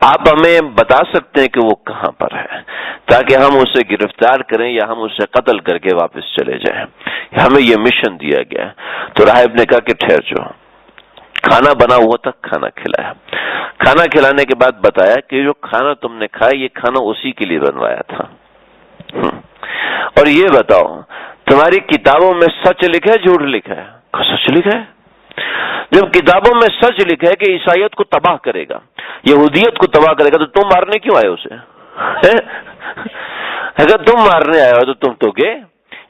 آپ ہمیں بتا سکتے ہیں کہ وہ کہاں پر ہے تاکہ ہم اسے گرفتار کریں یا ہم اسے قتل کر کے واپس چلے جائیں، ہمیں یہ مشن دیا گیا۔ تو راہب نے کہا کہ ٹھہر جاؤ۔ کھانا بنا ہوا تھا، کھانا کھلایا۔ کھانا کھلانے کے بعد بتایا کہ جو کھانا تم نے کھایا یہ کھانا اسی کے لیے بنوایا تھا، اور یہ بتاؤ تمہاری کتابوں میں سچ لکھا ہے جھوٹ لکھا ہے؟ سچ لکھا ہے۔ جب کتابوں میں سچ لکھا ہے کہ عیسائیت کو تباہ کرے گا، یہودیت کو تباہ کرے گا، تو تم مارنے کیوں آئے اسے؟ اگر تم مارنے آئے ہو تو تم تو گے،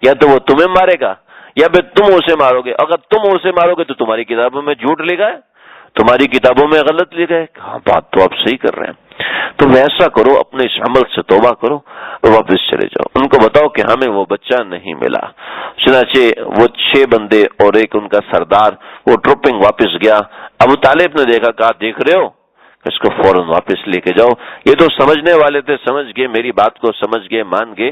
یا تو وہ تمہیں مارے گا یا پھر تم اسے مارو گے۔ اگر تم اسے مارو گے تو تمہاری کتابوں میں جھوٹ لکھا ہے، تمہاری کتابوں میں غلط لکھا ہے۔ ہاں بات تو آپ صحیح کر رہے ہیں، تم ایسا کرو اپنے اس عمل سے توبہ کرو اور واپس چلے جاؤ۔ ان کو بتاؤ کہ ہمیں وہ بچہ نہیں ملا۔ چنانچہ وہ 6 بندے اور ایک ان کا سردار وہ ٹروپنگ واپس گیا۔ ابو طالب نے دیکھا، کہا دیکھ رہے ہو، اس کو فوراً واپس لے کے جاؤ۔ یہ تو سمجھنے والے تھے، سمجھ گئے، میری بات کو سمجھ گئے، مان گئے،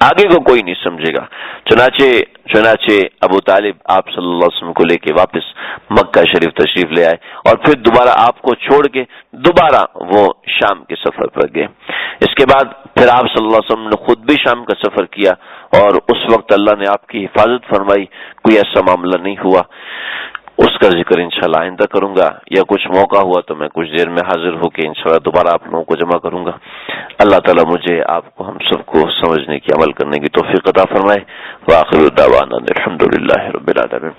آگے کو کوئی نہیں سمجھے گا۔ چنانچہ ابو طالب آپ صلی اللہ علیہ وسلم کو لے کے واپس مکہ شریف تشریف لے آئے، اور پھر دوبارہ آپ کو چھوڑ کے دوبارہ وہ شام کے سفر پر گئے۔ اس کے بعد پھر آپ صلی اللہ علیہ وسلم نے خود بھی شام کا سفر کیا، اور اس وقت اللہ نے آپ کی حفاظت فرمائی، کوئی ایسا معاملہ نہیں ہوا۔ اس کا ذکر انشاءاللہ آئندہ کروں گا، یا کچھ موقع ہوا تو میں کچھ دیر میں حاضر ہو کے انشاءاللہ دوبارہ آپ لوگوں کو جمع کروں گا۔ اللہ تعالیٰ مجھے آپ کو ہم سب کو سمجھنے کی، عمل کرنے کی توفیق عطا فرمائے۔ وآخر دعوانا الحمدللہ رب العالمین۔